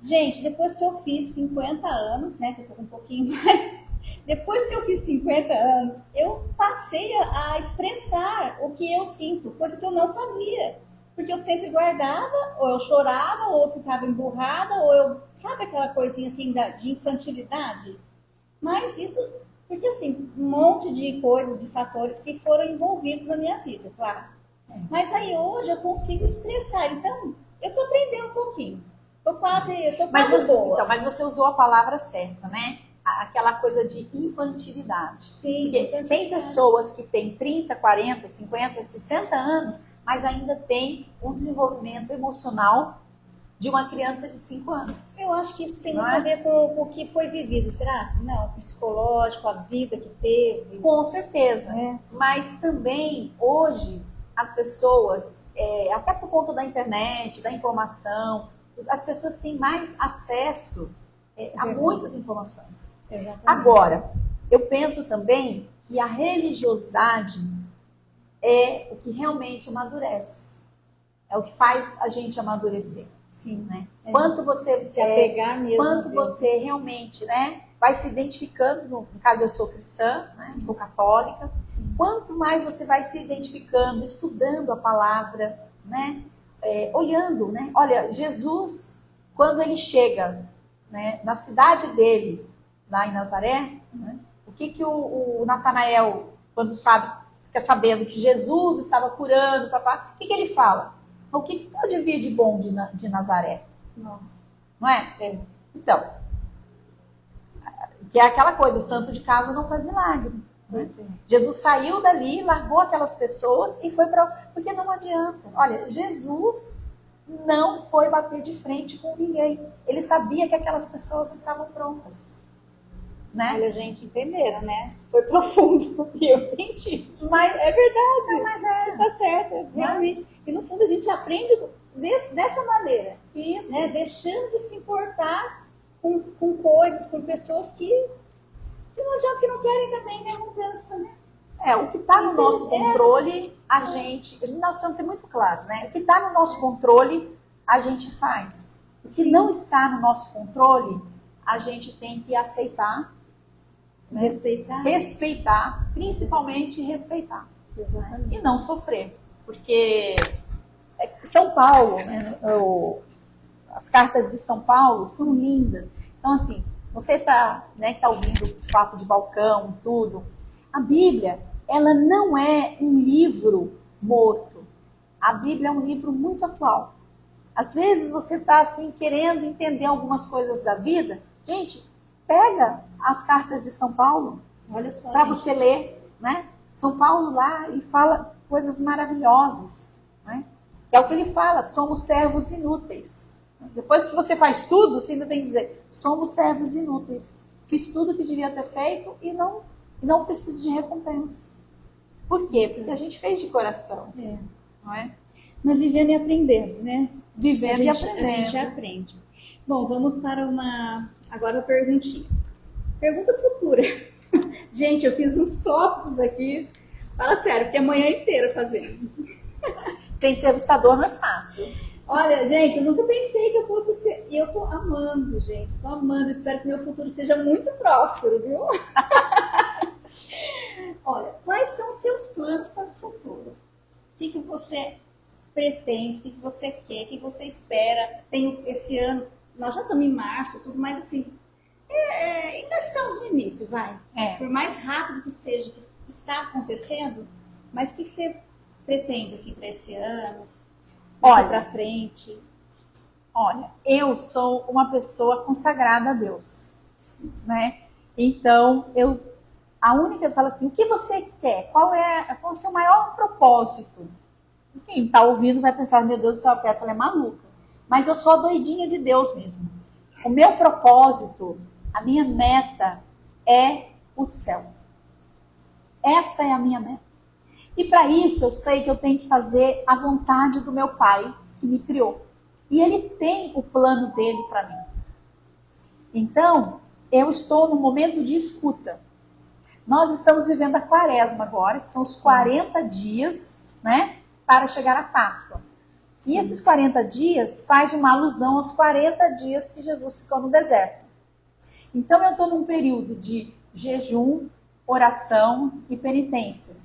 B: Gente, depois que eu fiz 50 anos, né? Que eu tô com um pouquinho mais. Depois que eu fiz 50 anos, eu passei a expressar o que eu sinto, coisa que eu não fazia. Porque eu sempre guardava, ou eu chorava, ou eu ficava emburrada, ou eu... Sabe aquela coisinha assim de infantilidade? Mas isso... Porque assim, um monte de coisas, de fatores que foram envolvidos na minha vida, claro. Mas aí hoje eu consigo expressar. Então, eu tô aprendendo um pouquinho. Tô quase boa.
A: Mas você usou a palavra certa, né? Aquela coisa de infantilidade.
B: Sim,
A: Porque
B: infantilidade.
A: tem pessoas que têm 30, 40, 50, 60 anos, mas ainda tem um desenvolvimento emocional de uma criança de 5 anos.
B: Eu acho que isso tem
A: Não
B: muito
A: é?
B: a ver com o que foi vivido, será? Não, psicológico, a vida que teve.
A: Com certeza.
B: É.
A: Mas também, hoje, as pessoas, até por conta da internet, da informação, as pessoas têm mais acesso a muitas informações.
B: Exatamente.
A: Agora, eu penso também que a religiosidade é o que realmente amadurece. É o que faz a gente amadurecer.
B: Sim.
A: Né?
B: É.
A: Quanto você
B: Se apegar mesmo.
A: quanto
B: a Deus.
A: você realmente, né, vai se identificando, no caso eu sou cristã, né, sou católica,
B: Sim.
A: quanto mais você vai se identificando, estudando a palavra, né, olhando, né, olha, Jesus, quando ele chega, né, na cidade dele, lá em Nazaré, né, o que o Natanael, quando fica sabendo que Jesus estava curando, o que ele fala? O que pode vir de bom de Nazaré?
B: Nossa.
A: Não é? Então, que é aquela coisa, o santo de casa não faz milagre.
B: Pois é.
A: Jesus saiu dali, largou aquelas pessoas e foi para... Porque não adianta. Olha, Jesus não foi bater de frente com ninguém. Ele sabia que aquelas pessoas não estavam prontas. Né?
B: Olha, gente, entenderam, né? Foi profundo e eu entendi.
A: Mas
B: é verdade.
A: Não, mas é.
B: Você tá certa, realmente. E no fundo a gente aprende dessa maneira.
A: Isso.
B: Né? Deixando de se importar com coisas, com pessoas que não adianta, que não querem também, né? Mudança, né?
A: O que está no nosso controle, nós precisamos ter muito claros, né? O que está no nosso controle, a gente faz. O que não está no nosso controle, a gente tem que aceitar. Respeitar, principalmente respeitar.
B: Exatamente.
A: E não sofrer. Porque São Paulo, né, as cartas de São Paulo são lindas. Então, assim, você tá ouvindo o papo de balcão, tudo. A Bíblia, ela não é um livro morto. A Bíblia é um livro muito atual. Às vezes você está assim, querendo entender algumas coisas da vida. Gente, pega as cartas de São Paulo,
B: olha só,
A: para você ler, né? São Paulo lá, ele fala coisas maravilhosas, né? É o que ele fala, somos servos inúteis. Depois que você faz tudo, você ainda tem que dizer, somos servos inúteis. Fiz tudo o que devia ter feito e não preciso de recompensa. Por quê? Porque a gente fez de coração, não é?
B: Mas vivendo e aprendendo, né?
A: Vivendo e aprendendo.
B: A gente aprende. Bom, vamos para agora uma perguntinha. Pergunta futura. Gente, eu fiz uns tópicos aqui. Fala sério, porque amanhã inteira fazendo.
A: Ser entrevistador não é fácil.
B: Olha, gente, eu nunca pensei que eu fosse ser... E eu tô amando, gente. Tô amando. Espero que meu futuro seja muito próspero, viu? Olha, quais são os seus planos para o futuro? O que você pretende? O que você quer? O que você espera? Tem esse ano... Nós já estamos em março, tudo, mas assim... ainda estamos no início, vai. Por mais rápido que esteja, que está acontecendo, mas o que você pretende, assim, para esse ano? Olha, para frente?
A: Olha, eu sou uma pessoa consagrada a Deus, né? Então, a única que fala assim, o que você quer? Qual é o seu maior propósito? Quem está ouvindo vai pensar, meu Deus do céu, a Pétala é maluca. Mas eu sou a doidinha de Deus mesmo. O meu propósito, a minha meta é o céu. Esta é a minha meta. E para isso eu sei que eu tenho que fazer a vontade do meu Pai que me criou. E Ele tem o plano dele para mim. Então, eu estou no momento de escuta. Nós estamos vivendo a Quaresma agora, que são os 40 dias, né, para chegar à Páscoa. Sim. E esses 40 dias faz uma alusão aos 40 dias que Jesus ficou no deserto. Então, eu estou num período de jejum, oração e penitência.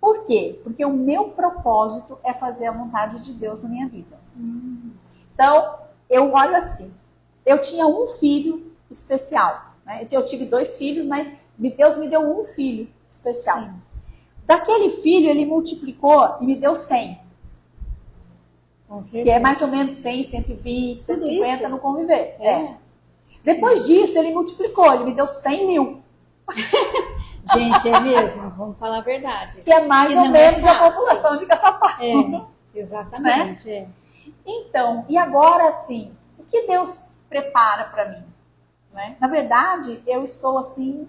A: Por quê? Porque o meu propósito é fazer a vontade de Deus na minha vida. Então, eu olho assim, eu tinha um filho especial, né? Eu tive 2 filhos, mas Deus me deu um filho especial. Sim. Daquele filho, ele multiplicou e me deu 100. Que é mais ou menos 100, 120, 150 isso? No conviver. Depois disso, ele multiplicou, ele me deu 100 mil.
B: Gente, é mesmo, vamos falar a verdade.
A: Que é mais ou menos a população de Caçapava.
B: Exatamente.
A: Né? Então, e agora assim, o que Deus prepara para mim? Né? Na verdade, eu estou assim,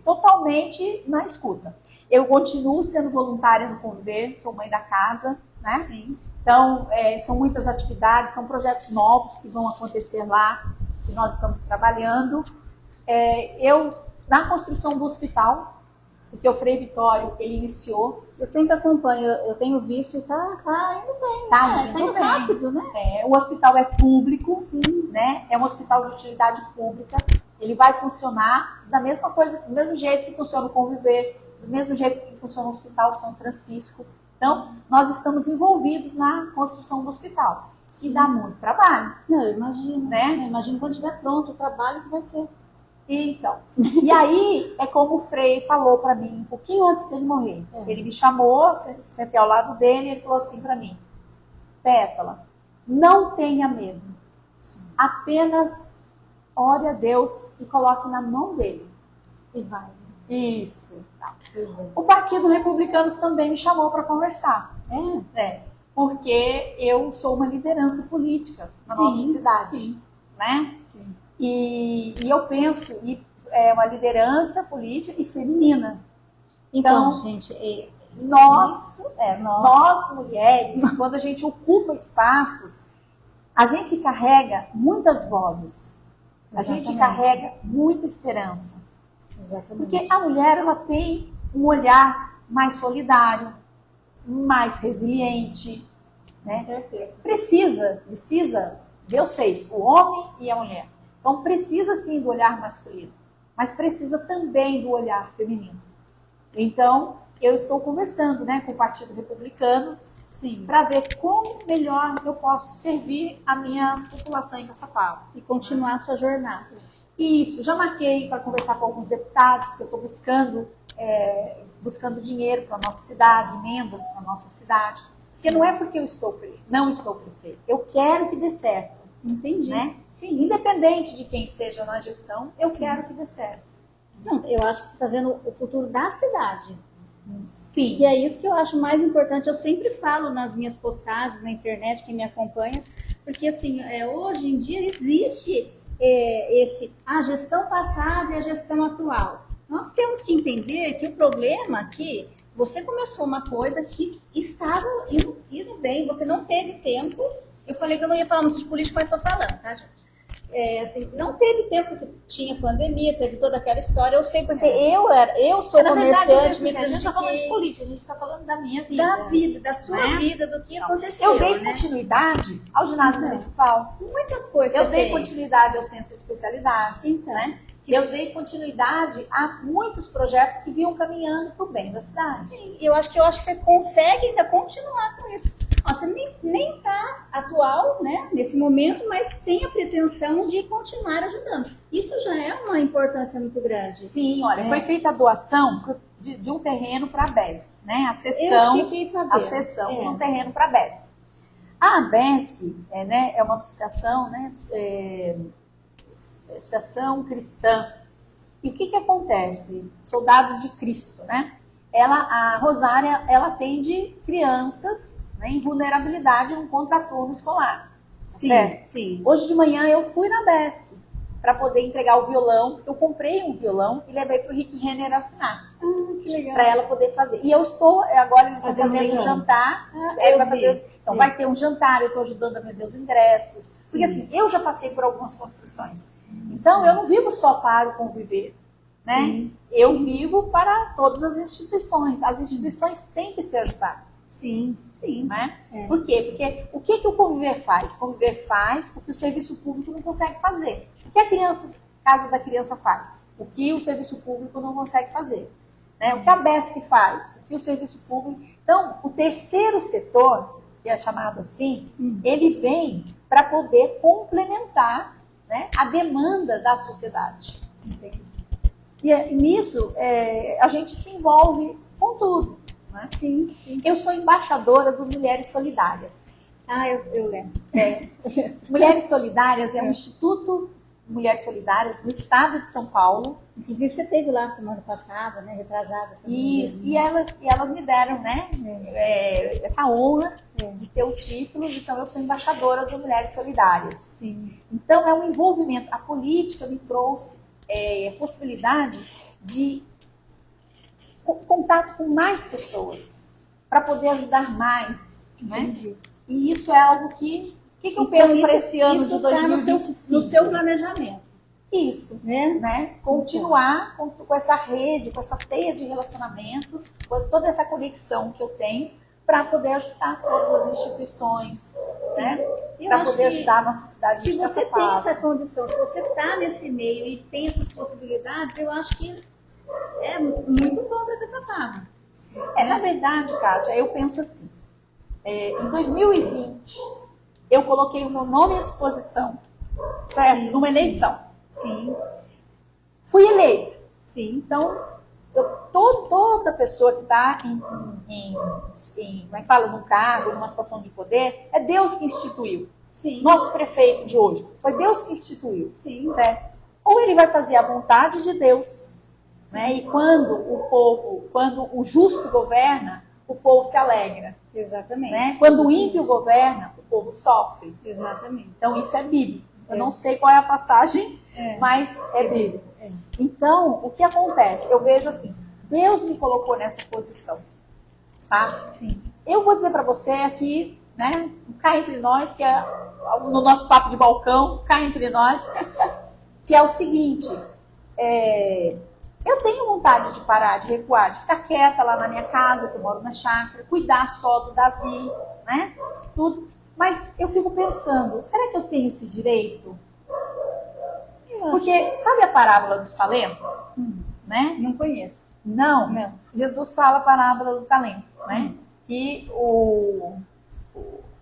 A: totalmente na escuta. Eu continuo sendo voluntária no Conviver, sou mãe da casa, né?
B: Sim.
A: Então, são muitas atividades, são projetos novos que vão acontecer lá, que nós estamos trabalhando. Na construção do hospital, porque o Frei Vitório, ele iniciou.
B: Eu sempre acompanho, eu tenho visto e tá indo bem.
A: Tá indo bem.
B: Rápido, né?
A: O hospital é público, sim, né? É um hospital de utilidade pública. Ele vai funcionar da mesma coisa, do mesmo jeito que funciona o Conviver, do mesmo jeito que funciona o Hospital São Francisco. Então, nós estamos envolvidos na construção do hospital. E dá muito trabalho.
B: Não, eu imagino.
A: Né?
B: Eu imagino quando estiver pronto o trabalho que vai ser.
A: Então, e aí é como o Frei falou para mim, um pouquinho antes dele morrer. Ele me chamou, sentei ao lado dele e ele falou assim para mim, Pétala, não tenha medo, apenas ore a Deus e coloque na mão dele. E vai. Isso.
B: Pois é.
A: O Partido Republicano também me chamou para conversar.
B: É.
A: Porque eu sou uma liderança política na
B: Sim,
A: nossa cidade.
B: sim.
A: Né?
B: Sim.
A: E eu penso, é uma liderança política e feminina.
B: Então, gente,
A: nós mulheres, quando a gente ocupa espaços, a gente carrega muitas vozes. A gente carrega muita esperança.
B: Exatamente.
A: Porque a mulher, ela tem um olhar mais solidário, mais resiliente, né?
B: Com certeza.
A: Precisa, Deus fez o homem e a mulher. Então precisa sim do olhar masculino, mas precisa também do olhar feminino. Então, eu estou conversando, né, com o Partido Republicanos para ver como melhor eu posso servir a minha população em Caçapava.
B: E continuar a sua jornada.
A: Isso, já marquei para conversar com alguns deputados que eu estou buscando dinheiro para a nossa cidade, emendas para a nossa cidade. Porque não é porque eu não estou prefeito, eu quero que dê certo.
B: Entendi.
A: Né?
B: Sim.
A: Independente de quem esteja na gestão, eu quero que dê certo.
B: Então, eu acho que você está vendo o futuro da cidade.
A: Sim.
B: Que é isso que eu acho mais importante. Eu sempre falo nas minhas postagens na internet, quem me acompanha, porque assim, hoje em dia existe a gestão passada e a gestão atual. Nós temos que entender que o problema aqui, você começou uma coisa que estava indo bem, você não teve tempo. Eu falei que eu não ia falar muito de política, mas estou falando, tá, gente? Assim, não teve tempo, porque tinha pandemia, teve toda aquela história. Eu sei porque eu sou comerciante.
A: A gente está falando de política, a gente está falando da minha vida.
B: Da vida, da sua vida, do que aconteceu.
A: Eu dei continuidade ao ginásio municipal.
B: Muitas coisas.
A: Eu dei continuidade ao centro de especialidades.
B: Então,
A: né? Eu dei continuidade a muitos projetos que vinham caminhando para o bem da cidade.
B: Sim, eu acho que você consegue ainda continuar com isso. Você nem está atual, né, nesse momento, mas tem a pretensão de continuar ajudando. Isso já é uma importância muito grande.
A: Sim, olha, foi feita a doação de um terreno para a BESC, né? A cessão de um terreno para a BESC. A BESC é uma associação, né? Associação Cristã. E o que acontece? Soldados de Cristo, né? A Rosária, ela atende crianças, né, em vulnerabilidade num contraturno escolar.
B: Sim,
A: certo?
B: sim.
A: Hoje de manhã eu fui na BESC para poder entregar o violão, porque eu comprei um violão e levei para o Rick Renner assinar.
B: Que legal.
A: Para ela poder fazer. E eu estou, agora eles estão fazendo um jantar. Então vai ter um jantar, eu estou ajudando a vender os ingressos. Sim. Porque assim, eu já passei por algumas construções. Então eu não vivo só para o conviver. Né?
B: Sim.
A: Eu vivo para todas as instituições. As instituições têm que se ajudar.
B: Sim, sim.
A: Né? Por quê? Porque o que o conviver faz? O conviver faz o que o serviço público não consegue fazer. O que a casa da criança faz? O que o serviço público não consegue fazer. Né? O que a BESC faz? O que o serviço público... Então, o terceiro setor, que é chamado assim, ele vem para poder complementar, né, a demanda da sociedade. Entende? E nisso, a gente se envolve com tudo. Né?
B: Sim, sim.
A: Eu sou embaixadora dos Mulheres Solidárias.
B: Eu lembro.
A: Mulheres Solidárias é um instituto Mulheres Solidárias no estado de São Paulo.
B: Inclusive você esteve lá semana passada, né? Retrasada.
A: Isso, e elas me deram, né, essa honra de ter o título. Então eu sou embaixadora do Mulheres Solidárias.
B: Sim.
A: Então é um envolvimento. A política me trouxe a possibilidade de contato com mais pessoas para poder ajudar mais, né? E isso é algo que eu penso para esse ano de 2025?
B: No seu planejamento.
A: Isso,
B: né?
A: Continuar com essa rede, com essa teia de relacionamentos, com toda essa conexão que eu tenho para poder ajudar todas as instituições, né? Para poder ajudar a nossa cidade de Caçapava.
B: Se você tem essa condição, se você está nesse meio e tem essas possibilidades, eu acho que é muito bom para Caçapava.
A: Na verdade, Kátia, eu penso assim, em 2020, eu coloquei o meu nome à disposição, certo?
B: Sim,
A: numa eleição.
B: Sim.
A: Fui eleita.
B: Sim.
A: Então, toda pessoa que está como é que fala, num cargo, numa situação de poder, é Deus que instituiu.
B: Sim.
A: Nosso prefeito de hoje, foi Deus que instituiu.
B: Sim.
A: Certo? Ou ele vai fazer a vontade de Deus, né? E quando o justo governa, o povo se alegra.
B: Exatamente.
A: Né? Quando o ímpio governa, o povo sofre.
B: Exatamente.
A: Então isso é bíblico. Eu não sei qual é a passagem, mas é bíblico. Então, o que acontece? Eu vejo assim, Deus me colocou nessa posição, sabe?
B: Sim.
A: Eu vou dizer para você aqui, né? Cá entre nós, que é no nosso papo de balcão, cá entre nós, que é o seguinte, eu tenho vontade de parar, de recuar, de ficar quieta lá na minha casa, que eu moro na chácara, cuidar só do Davi, né? Tudo. Mas eu fico pensando, será que eu tenho esse direito? Porque sabe a parábola dos talentos? Né?
B: Não conheço.
A: Não. Jesus fala a parábola do talento, né? Que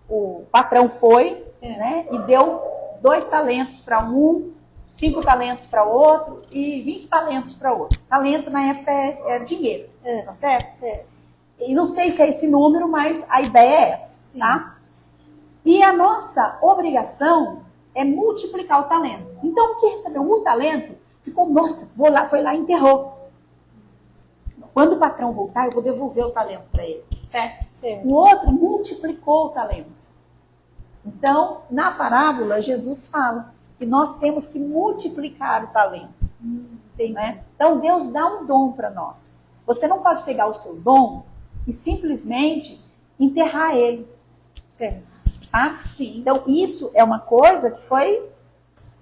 A: o patrão foi, né? E deu 2 talentos para um, 5 talentos para o outro e 20 talentos para o outro. Talento na época é dinheiro, tá certo?
B: Certo.
A: E não sei se é esse número, mas a ideia é essa,
B: Sim.
A: tá? E a nossa obrigação é multiplicar o talento. Então, o que recebeu um talento, ficou, nossa, foi lá e enterrou. Quando o patrão voltar, eu vou devolver o talento para ele, certo?
B: Certo.
A: O outro multiplicou o talento. Então, na parábola, Jesus fala que nós temos que multiplicar o talento. Né? Então, Deus dá um dom para nós. Você não pode pegar o seu dom e simplesmente enterrar ele.
B: Certo.
A: Sabe?
B: Sim.
A: Então, isso é uma coisa que foi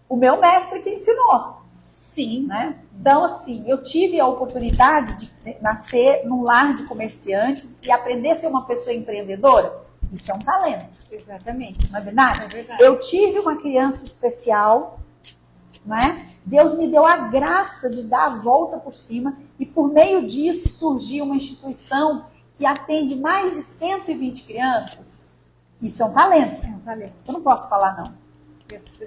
A: o meu mestre que ensinou.
B: Sim.
A: Né? Então, assim, eu tive a oportunidade de nascer num lar de comerciantes e aprender a ser uma pessoa empreendedora. Isso é um talento.
B: Exatamente.
A: Não é verdade?
B: É verdade.
A: Eu tive uma criança especial, né? Deus me deu a graça de dar a volta por cima e por meio disso surgiu uma instituição que atende mais de 120 crianças. Isso é um talento.
B: É um talento.
A: Eu não posso falar não.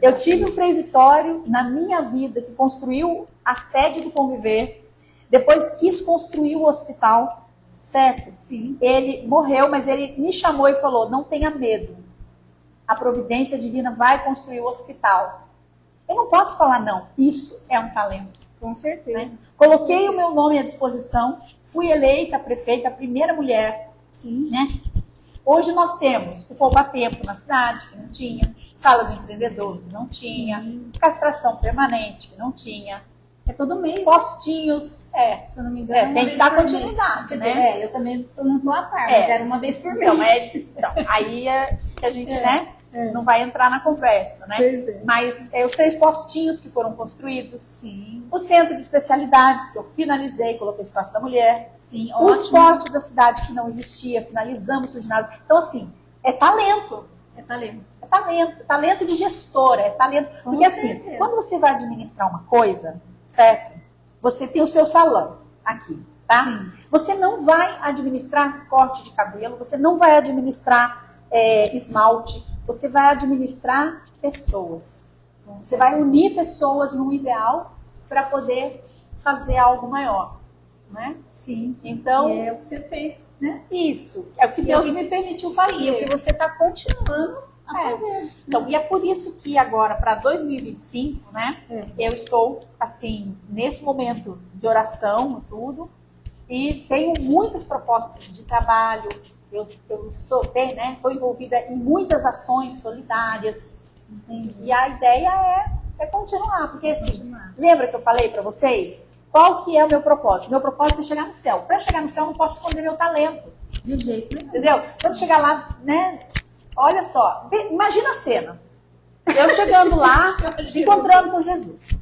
A: Eu tive o Frei Vitório na minha vida, que construiu a sede do Conviver, depois quis construir o hospital, certo?
B: Sim.
A: Ele morreu, mas ele me chamou e falou, não tenha medo, a providência divina vai construir o hospital. Eu não posso falar não, isso é um talento.
B: Com certeza.
A: Né? Coloquei o meu nome à disposição, fui eleita prefeita, a primeira mulher.
B: Sim.
A: Né? Hoje nós temos o poupa-tempo na cidade, que não tinha, sala do empreendedor, que não tinha, castração permanente, que não tinha,
B: É todo mês.
A: postinhos,
B: Se eu não me engano.
A: tem que dar continuidade, né?
B: Eu também não tô a par, mas era uma vez por mês.
A: Então, aí é que a gente, né, não vai entrar na conversa, né?
B: Pois é.
A: Mas os 3 postinhos que foram construídos,
B: Sim.
A: o centro de especialidades, que eu finalizei, coloquei o espaço da mulher,
B: Sim,
A: o
B: ótimo.
A: esporte da cidade que não existia, finalizamos o ginásio. Então, assim, é talento.
B: É talento.
A: É talento, talento de gestora, é talento.
B: Com
A: Porque assim,
B: certeza.
A: quando você vai administrar uma coisa, certo? Você tem o seu salão aqui, tá?
B: Sim.
A: Você não vai administrar corte de cabelo, você não vai administrar esmalte, você vai administrar pessoas. Você vai unir pessoas num ideal para poder fazer algo maior, né?
B: Sim.
A: Então,
B: E é o que você fez, né?
A: isso é o que Deus me permitiu fazer.
B: Sim, o que você está continuando a fazer.
A: Então, e é por isso que agora, para 2025, né, eu estou, assim, nesse momento de oração e tudo, e tenho muitas propostas de trabalho, eu estou envolvida em muitas ações solidárias,
B: Entendi.
A: e a ideia é continuar, porque assim, lembra que eu falei para vocês? Qual que é o meu propósito? Meu propósito é chegar no céu. Para chegar no céu, eu não posso esconder meu talento.
B: De jeito nenhum.
A: Entendeu? Quando chegar lá, né? Olha só, imagina a cena. Eu chegando lá, encontrando com Jesus.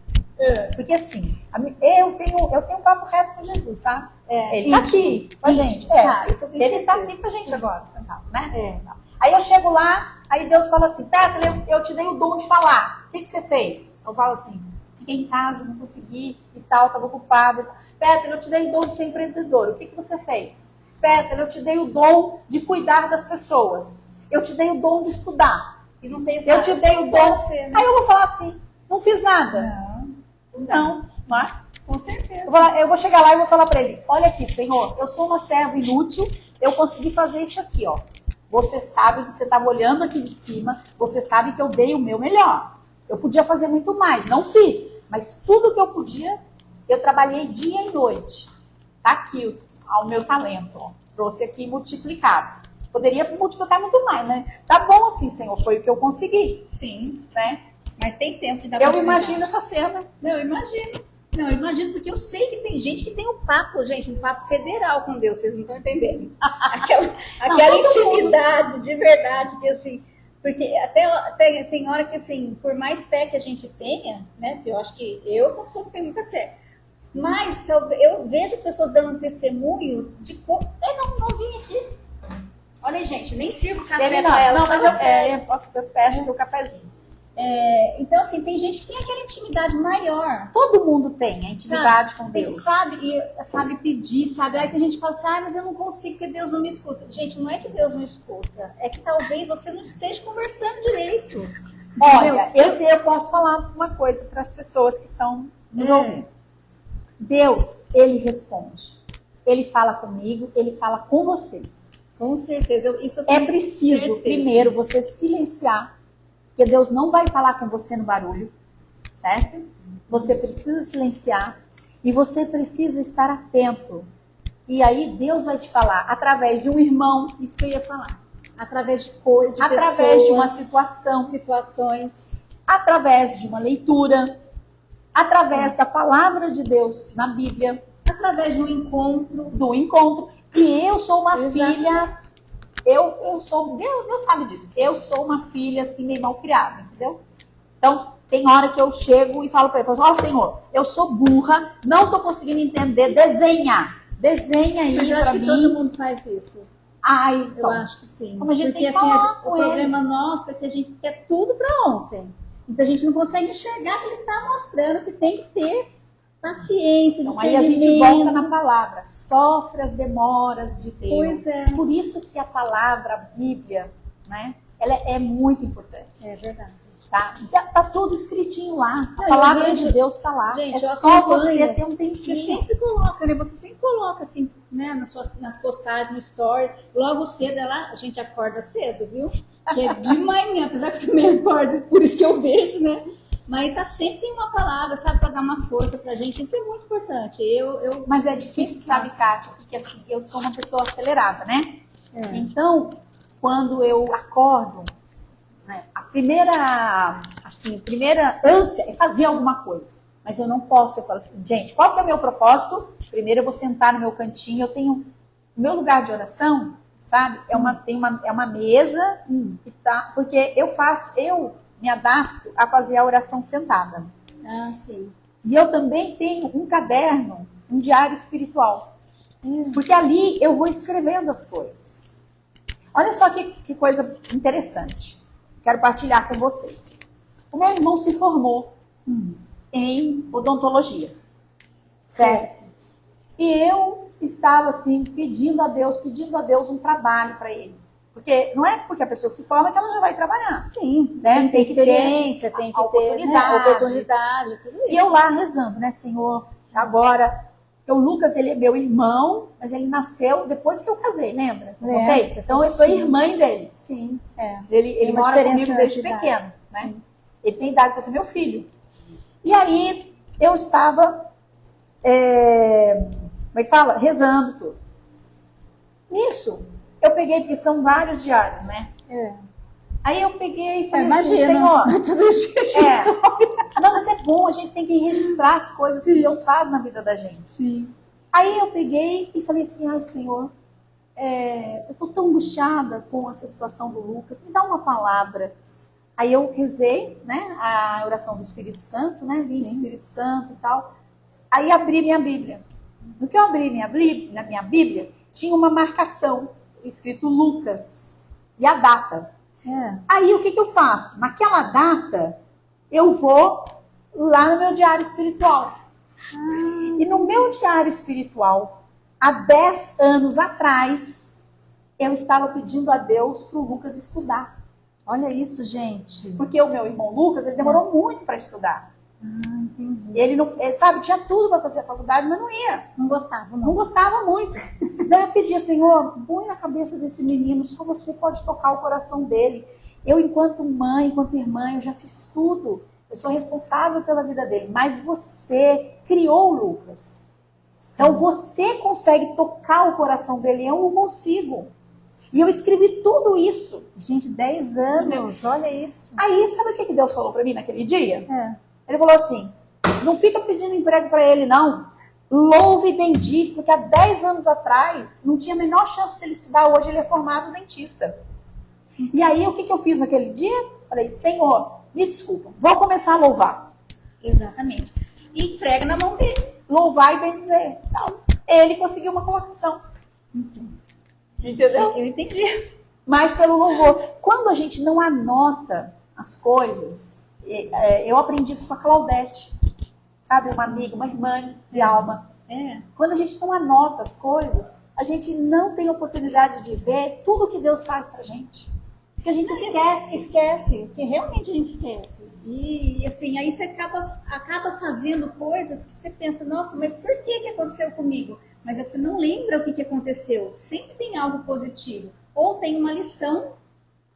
A: Porque assim, eu tenho um papo reto com Jesus, sabe? Ele tá aqui com a gente.
B: Isso eu tenho
A: Ele tá
B: certeza.
A: aqui com a gente
B: Sim.
A: agora, sentado, né? Aí eu chego lá, aí Deus fala assim, Petra, eu te dei o dom de falar. O que você fez? Eu falo assim, fiquei em casa, não consegui e tal, estava ocupada. Petra, eu te dei o dom de ser empreendedor. O que você fez? Petra, eu te dei o dom de cuidar das pessoas. Eu te dei o dom de estudar.
B: E não fez nada.
A: Eu te dei o dom. Aí eu vou falar assim, não fiz nada. Não é?
B: Com certeza.
A: Eu vou chegar lá e vou falar para ele, olha aqui, Senhor, eu sou uma serva inútil, eu consegui fazer isso aqui, ó. Você sabe, você estava olhando aqui de cima, você sabe que eu dei o meu melhor. Eu podia fazer muito mais, não fiz, mas tudo que eu podia, Eu trabalhei dia e noite. Tá aqui o meu talento, ó. Trouxe aqui multiplicado. Poderia multiplicar muito mais, né? Tá bom assim, Senhor, foi o que eu consegui.
B: Sim,
A: Né?
B: mas tem tempo de dar
A: Eu
B: continuidade.
A: imagino essa cena.
B: Não, eu imagino. Não, eu imagino porque eu sei que tem gente que tem um papo, gente, um papo federal com Deus, vocês não estão entendendo. Aquela intimidade de verdade, que assim, porque até tem hora que assim, por mais fé que a gente tenha, né, porque eu acho que eu sou uma pessoa que tem muita fé, mas eu vejo as pessoas dando um testemunho de como, não vim aqui. Olha aí, gente, nem sirvo café pra ela.
A: Não, mas eu peço o cafezinho.
B: Então, assim, tem gente que tem aquela intimidade maior.
A: Todo mundo tem a intimidade com Deus.
B: Sabe pedir, sabe? Aí que a gente fala assim, mas eu não consigo porque Deus não me escuta. Gente, não é que Deus não escuta, é que talvez você não esteja conversando direito.
A: Olha, eu posso falar uma coisa para as pessoas que estão nos ouvindo. Deus, Ele responde. Ele fala comigo, Ele fala com você.
B: Com certeza. Isso
A: é preciso, primeiro, você silenciar. Porque Deus não vai falar com você no barulho, certo? Você precisa silenciar e você precisa estar atento. E aí Deus vai te falar através de um irmão,
B: isso que eu ia falar. Através de coisas, de
A: através
B: pessoas,
A: de uma situação,
B: situações,
A: através de uma leitura, através da palavra de Deus na Bíblia,
B: através de um
A: encontro. E eu sou uma filha. Eu sou, Deus sabe disso, eu sou uma filha assim meio mal criada, entendeu? Então, tem hora que eu chego e falo para ele, ó Senhor, eu sou burra, não tô conseguindo entender, desenha aí
B: mas eu
A: pra
B: acho que
A: mim.
B: todo mundo faz isso.
A: Então,
B: eu acho que sim.
A: Como a gente
B: porque
A: tem que
B: assim,
A: falar com
B: o problema nosso é que a gente quer tudo para ontem. Então a gente não consegue enxergar que ele está mostrando que tem que ter paciência,
A: então, aí a gente volta na palavra, sofre as demoras de Deus.
B: Pois é.
A: Por isso que a palavra, a Bíblia, né, ela é muito importante.
B: É verdade.
A: Tá tudo escritinho lá. A palavra de Deus tá lá.
B: Gente,
A: é só você ter um tempinho.
B: Você sempre coloca, né? Você sempre coloca assim, né? Nas postagens, no story. Logo cedo, a gente acorda cedo, viu? Que é de manhã, apesar que eu também acordo, por isso que eu vejo, né? Mas tá sempre uma palavra, sabe, para dar uma força pra gente. Isso é muito importante.
A: Mas é difícil, sabe, Kátia? Porque assim, eu sou uma pessoa acelerada, né? Então, quando eu acordo, né, a primeira ânsia é fazer alguma coisa. Mas eu não posso. Eu falo assim, gente, qual que é o meu propósito? Primeiro eu vou sentar no meu cantinho. Eu tenho o meu lugar de oração, sabe? É uma mesa, porque eu me adapto a fazer a oração sentada.
B: Ah, sim.
A: E eu também tenho um caderno, um diário espiritual. Porque ali eu vou escrevendo as coisas. Olha só que coisa interessante. Quero partilhar com vocês. O meu irmão se formou em odontologia. Certo? E eu estava assim, pedindo a Deus um trabalho para ele. Porque não é porque a pessoa se forma que ela já vai trabalhar.
B: Sim,
A: né?
B: Tem que ter experiência, tem que ter oportunidade, tudo isso.
A: E eu lá rezando, né, Senhor, agora, porque o Lucas, ele é meu irmão, mas ele nasceu depois que eu casei, lembra? Então eu sou irmã dele.
B: Sim,
A: Ele mora comigo desde pequeno, né?
B: Sim.
A: Ele tem idade para ser meu filho. E aí eu estava, como é que fala? Rezando tudo. Nisso, eu peguei, porque são vários diários, né? Aí eu peguei e falei assim, Senhor...
B: Tudo isso
A: Não, mas é bom, a gente tem que registrar as coisas que Deus faz na vida da gente.
B: Sim.
A: Aí eu peguei e falei assim, ai Senhor, eu tô tão angustiada com essa situação do Lucas, me dá uma palavra. Aí eu rezei, né, a oração do Espírito Santo, né, vim do Espírito Santo e tal. Aí abri minha Bíblia. No que eu abri na minha Bíblia, tinha uma marcação, escrito Lucas, e a data. Aí o que eu faço? Naquela data, eu vou lá no meu diário espiritual. E no meu diário espiritual, há 10 anos atrás, eu estava pedindo a Deus para o Lucas estudar.
B: Olha isso, gente.
A: Porque o meu irmão Lucas, ele demorou muito para estudar.
B: Entendi.
A: Ele não, sabe, tinha tudo para fazer a faculdade, mas não ia.
B: Não gostava,
A: Não gostava muito. Então eu pedia, Senhor, põe na cabeça desse menino, só você pode tocar o coração dele. Eu, enquanto mãe, enquanto irmã, eu já fiz tudo. eu sou responsável pela vida dele, mas você criou o Lucas. Então você consegue tocar o coração dele, eu não consigo. E eu escrevi tudo isso.
B: Gente, 10 anos, olha isso.
A: Aí, sabe o que Deus falou pra mim naquele dia?
B: É.
A: Ele falou assim, não fica pedindo emprego pra ele, não. Louve e bendiz, porque há 10 anos atrás não tinha a menor chance dele estudar. Hoje ele é formado dentista. E aí, o que eu fiz naquele dia? Falei, Senhor, me desculpa, vou começar a louvar.
B: Exatamente. E entrega na mão dele.
A: Louvar e bendizer. Então, ele conseguiu uma colocação. Entendeu?
B: Eu entendi.
A: Mas pelo louvor. Quando a gente não anota as coisas, eu aprendi isso com a Claudete, sabe? Uma amiga, uma irmã de alma. Quando a gente não anota as coisas, a gente não tem oportunidade de ver tudo que Deus faz pra gente. Porque a gente
B: Esquece, porque realmente a gente esquece. E assim, aí você acaba fazendo coisas que você pensa, nossa, mas por que aconteceu comigo? Mas é que você não lembra o que aconteceu. Sempre tem algo positivo. Ou tem uma lição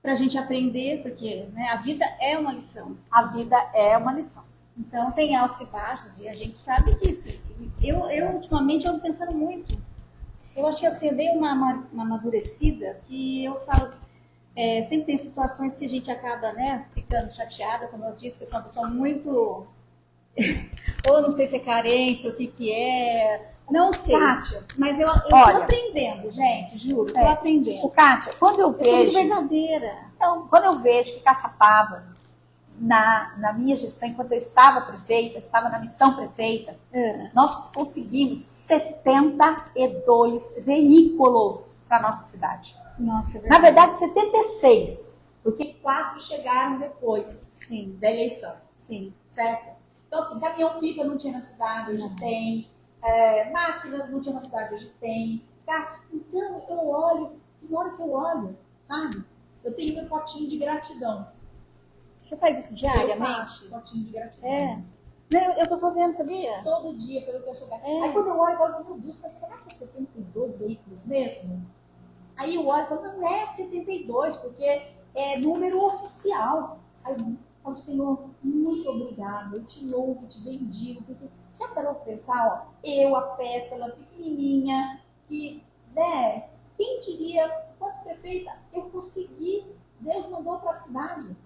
B: pra gente aprender, porque né, a vida é uma lição.
A: A vida é uma lição.
B: Então tem altos e baixos e a gente sabe disso. Eu ultimamente ando pensando muito. Eu acho que assim, eu dei uma amadurecida que eu falo, sempre tem situações que a gente acaba né, ficando chateada, como eu disse, que eu sou uma pessoa muito... ou não sei se é carência, o que é... Não sei,
A: Kátia,
B: mas eu tô aprendendo, gente, juro, tô aprendendo.
A: Kátia, quando eu vejo...
B: sou verdadeira.
A: Então, quando eu vejo que Caçapava, na minha gestão, enquanto eu estava prefeita, estava na missão prefeita, nós conseguimos 72 veículos para a nossa cidade.
B: Nossa, é
A: na verdade, 76, porque 4 chegaram depois da eleição.
B: Sim.
A: Certo? Então, assim, caminhão-pipa não tinha na cidade, hoje tem. Máquinas não tinha na cidade, hoje tem. Tá? Então, eu olho, na hora que eu olho, sabe? Eu tenho meu potinho de gratidão.
B: Você faz isso diariamente?
A: Eu faço potinho de gratidão.
B: Não, eu tô fazendo, sabia?
A: Todo dia, pelo que eu sou grata. Aí quando eu olho, eu falo assim, meu Deus, mas será que é 72 veículos mesmo? Aí eu olho e falo, não é 72, porque é número oficial. Aí eu falo, Senhor, muito obrigado, eu te louvo, te bendigo, porque já parou pra pensar, ó, eu, a Pétala, pequenininha, que, né, quem diria, quanto prefeita, eu consegui, Deus mandou para a cidade.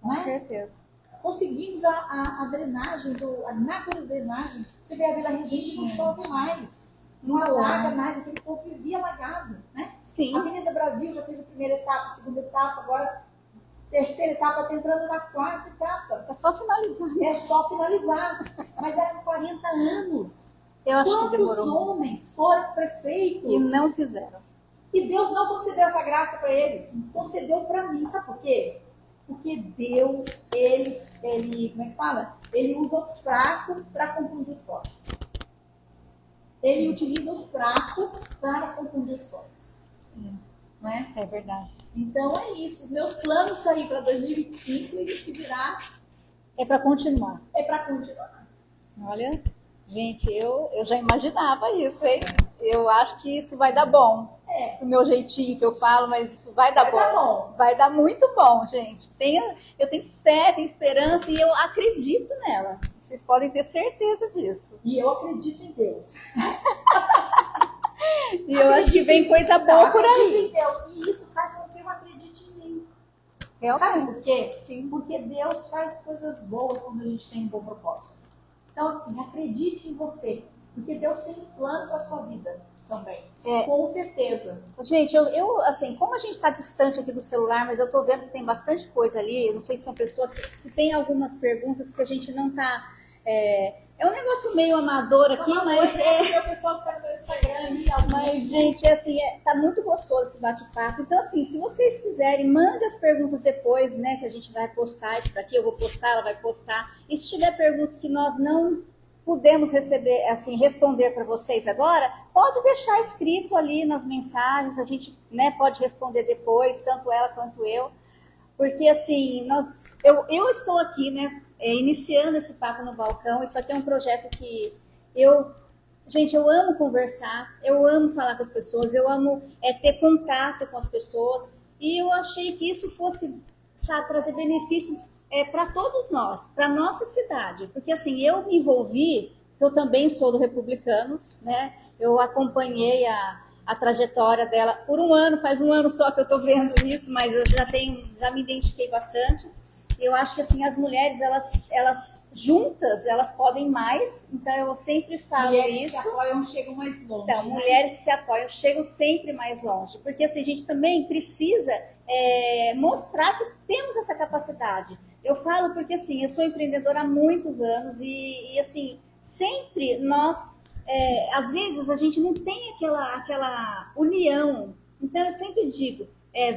B: Com certeza.
A: Conseguimos a drenagem, a macro-drenagem. Você vê a Vila Resende não chove mais, não alaga mais, aquele povo vivia alagado, né?
B: Sim.
A: A Avenida Brasil já fez a primeira etapa, a segunda etapa, agora a terceira etapa, está entrando na quarta etapa.
B: É só finalizar.
A: É só finalizar. Mas eram 40 anos.
B: Eu acho que demorou.
A: Quantos homens foram prefeitos?
B: E não fizeram.
A: E Deus não concedeu essa graça para eles. Concedeu para mim. Sabe por quê? Porque Deus, ele, como é que fala? Ele usa o fraco para confundir os fortes. Ele utiliza o fraco para confundir os fortes. Não é?
B: É verdade.
A: Então é isso. Os meus planos aí para 2025, eles que virá.
B: É para continuar.
A: É para continuar.
B: Olha, gente, eu já imaginava isso, hein? Eu acho que isso vai dar bom. Do meu jeitinho que eu falo, mas isso vai dar bom. Vai dar muito bom, gente. Eu tenho fé, tenho esperança e eu acredito nela. Vocês podem ter certeza disso.
A: E eu acredito em Deus.
B: E eu acho que vem coisa boa por aí.
A: Em Deus. E isso faz com que eu acredite em mim.
B: Realmente.
A: Sabe por quê?
B: Sim.
A: Porque Deus faz coisas boas quando a gente tem um bom propósito. Então, assim, acredite em você. Porque Deus tem um plano para a sua vida também. Com certeza.
B: Gente, eu assim, como a gente está distante aqui do celular, mas eu tô vendo que tem bastante coisa ali, eu não sei se são pessoas, se tem algumas perguntas que a gente não tá... É um negócio meio amador aqui, mas
A: o pessoal que tá no meu Instagram ali,
B: mas, gente, assim, tá muito gostoso esse bate-papo. Então, assim, se vocês quiserem, mande as perguntas depois, né, que a gente vai postar isso daqui, eu vou postar, ela vai postar. E se tiver perguntas que nós não pudemos receber, assim, responder para vocês agora, pode deixar escrito ali nas mensagens, a gente, né, pode responder depois, tanto ela quanto eu. Porque, assim, eu estou aqui, né, iniciando esse papo no balcão. Isso aqui é um projeto que gente, eu amo conversar, eu amo falar com as pessoas, eu amo ter contato com as pessoas. E eu achei que isso fosse, sabe, trazer benefícios para todos nós, para nossa cidade. Porque assim, eu me envolvi, eu também sou do Republicanos, né? Eu acompanhei a trajetória dela por um ano, faz um ano só que eu estou vendo isso, mas eu já me identifiquei bastante. Eu acho que assim, as mulheres, elas juntas, elas podem mais, então eu sempre falo
A: mulheres
B: isso.
A: Mulheres que se apoiam chegam mais longe.
B: Então,
A: né?
B: mulheres que se apoiam chegam sempre mais longe, porque assim, a gente também precisa mostrar que temos essa capacidade. Eu falo porque assim, eu sou empreendedora há muitos anos e assim, sempre nós, às vezes a gente não tem aquela união. Então eu sempre digo,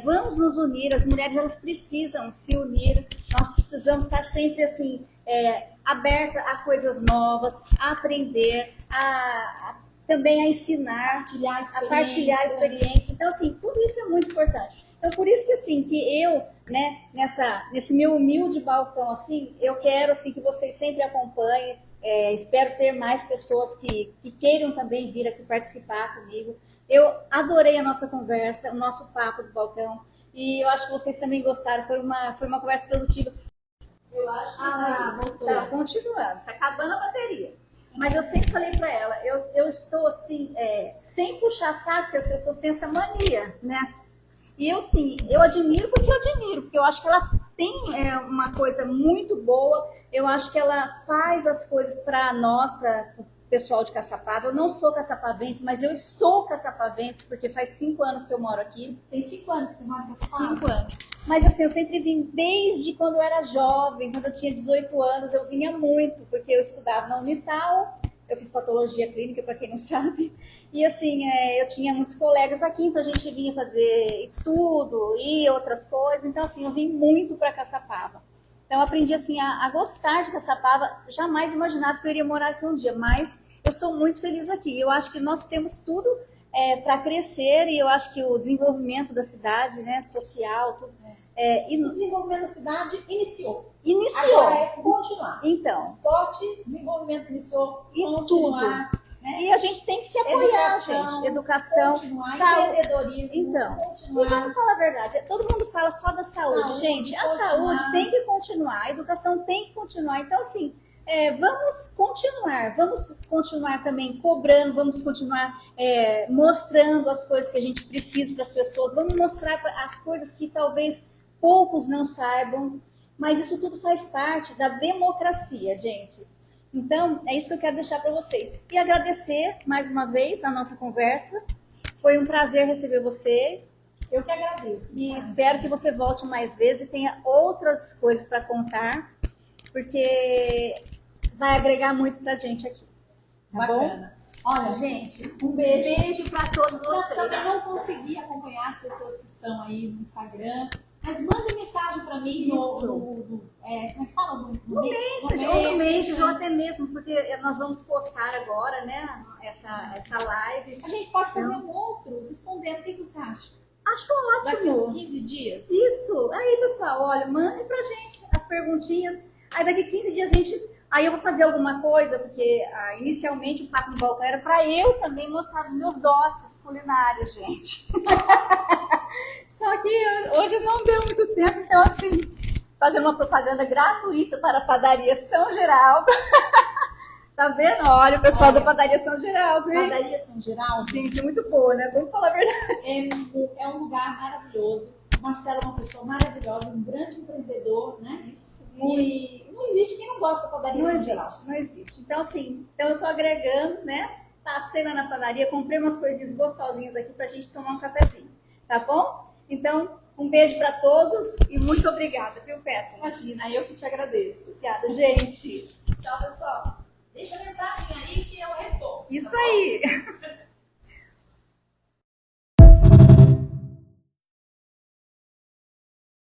B: vamos nos unir, as mulheres elas precisam se unir, nós precisamos estar sempre assim, aberta a coisas novas, a aprender, também a ensinar, a partilhar a experiência. Então, assim, tudo isso é muito importante. Então, por isso que, assim, que eu, né, nesse meu humilde balcão, assim, eu quero, assim, que vocês sempre acompanhem. Espero ter mais pessoas que queiram também vir aqui participar comigo. Eu adorei a nossa conversa, o nosso papo do balcão. E eu acho que vocês também gostaram. Foi uma conversa produtiva. Eu acho que tá continuando, tá acabando a bateria. Mas eu sempre falei para ela, eu estou assim, sem puxar saco, porque as pessoas têm essa mania, né? E eu sim, eu admiro, porque eu acho que ela tem uma coisa muito boa, eu acho que ela faz as coisas para nós, para o pessoal de Caçapava. Eu não sou caçapavense, mas eu estou caçapavense, porque faz 5 anos que eu moro aqui.
A: Tem 5 anos que você mora em Caçapava?
B: 5 anos. Mas assim, eu sempre vim desde quando eu era jovem, quando eu tinha 18 anos, eu vinha muito, porque eu estudava na Unital, eu fiz patologia clínica, para quem não sabe, e assim, eu tinha muitos colegas aqui, então a gente vinha fazer estudo e outras coisas, então assim, eu vim muito para Caçapava. Então eu aprendi assim a gostar de Caçapava, jamais imaginava que eu iria morar aqui um dia, mas eu sou muito feliz aqui. Eu acho que nós temos tudo para crescer e eu acho que o desenvolvimento da cidade, né, social, tudo.
A: E o desenvolvimento da cidade iniciou.
B: Agora
A: é continuar.
B: Então.
A: Esporte, desenvolvimento iniciou,
B: e
A: continuar.
B: Tudo. Né? E a gente tem que se apoiar, gente. Educação,
A: saúde, empreendedorismo,
B: então,
A: continuar.
B: E vamos falar a verdade, todo mundo fala só da saúde. Gente, a saúde tem que continuar, a educação tem que continuar. Então, assim, vamos continuar também cobrando, vamos continuar mostrando as coisas que a gente precisa para as pessoas, vamos mostrar as coisas que talvez poucos não saibam, mas isso tudo faz parte da democracia, gente. Então, é isso que eu quero deixar para vocês. E agradecer mais uma vez a nossa conversa. Foi um prazer receber você.
A: Eu que agradeço.
B: E espero que você volte mais vezes e tenha outras coisas para contar, porque vai agregar muito pra gente aqui. Tá
A: Bacana.
B: Bom?
A: Olha,
B: gente,
A: um beijo.
B: Beijo para todos vocês.
A: Eu não consegui acompanhar as pessoas que estão aí no Instagram, mas mandem mensagem para mim como é que fala?
B: No Messenger, ou até mesmo, porque nós vamos postar agora, né, essa live.
A: A gente pode fazer um outro respondendo. O que você acha?
B: Acho ótimo.
A: Daqui uns 15 dias?
B: Isso. Aí, pessoal, olha, mande pra gente as perguntinhas. Aí daqui 15 dias aí eu vou fazer alguma coisa, porque inicialmente o Papo no Balcão era para eu também mostrar os meus dotes culinários, gente. Só que hoje não deu muito tempo, então assim, fazer uma propaganda gratuita para a Padaria São Geraldo. Tá vendo? Olha o pessoal da Padaria São Geraldo, hein?
A: Padaria São Geraldo.
B: Gente, é muito boa, né? Vamos falar a verdade.
A: É um lugar maravilhoso. O Marcelo é uma pessoa maravilhosa, um grande empreendedor, né?
B: Isso.
A: E não existe quem não gosta da Padaria São Geraldo.
B: Não existe. Então, assim, eu tô agregando, né? Passei lá na padaria, comprei umas coisinhas gostosinhas aqui pra gente tomar um cafezinho. Tá bom? Então, um beijo pra todos e muito obrigada, viu, Petra?
A: Imagina, eu que te agradeço.
B: Obrigada, gente.
A: Tchau, pessoal. Deixa a mensagem aí que eu respondo.
B: Isso aí.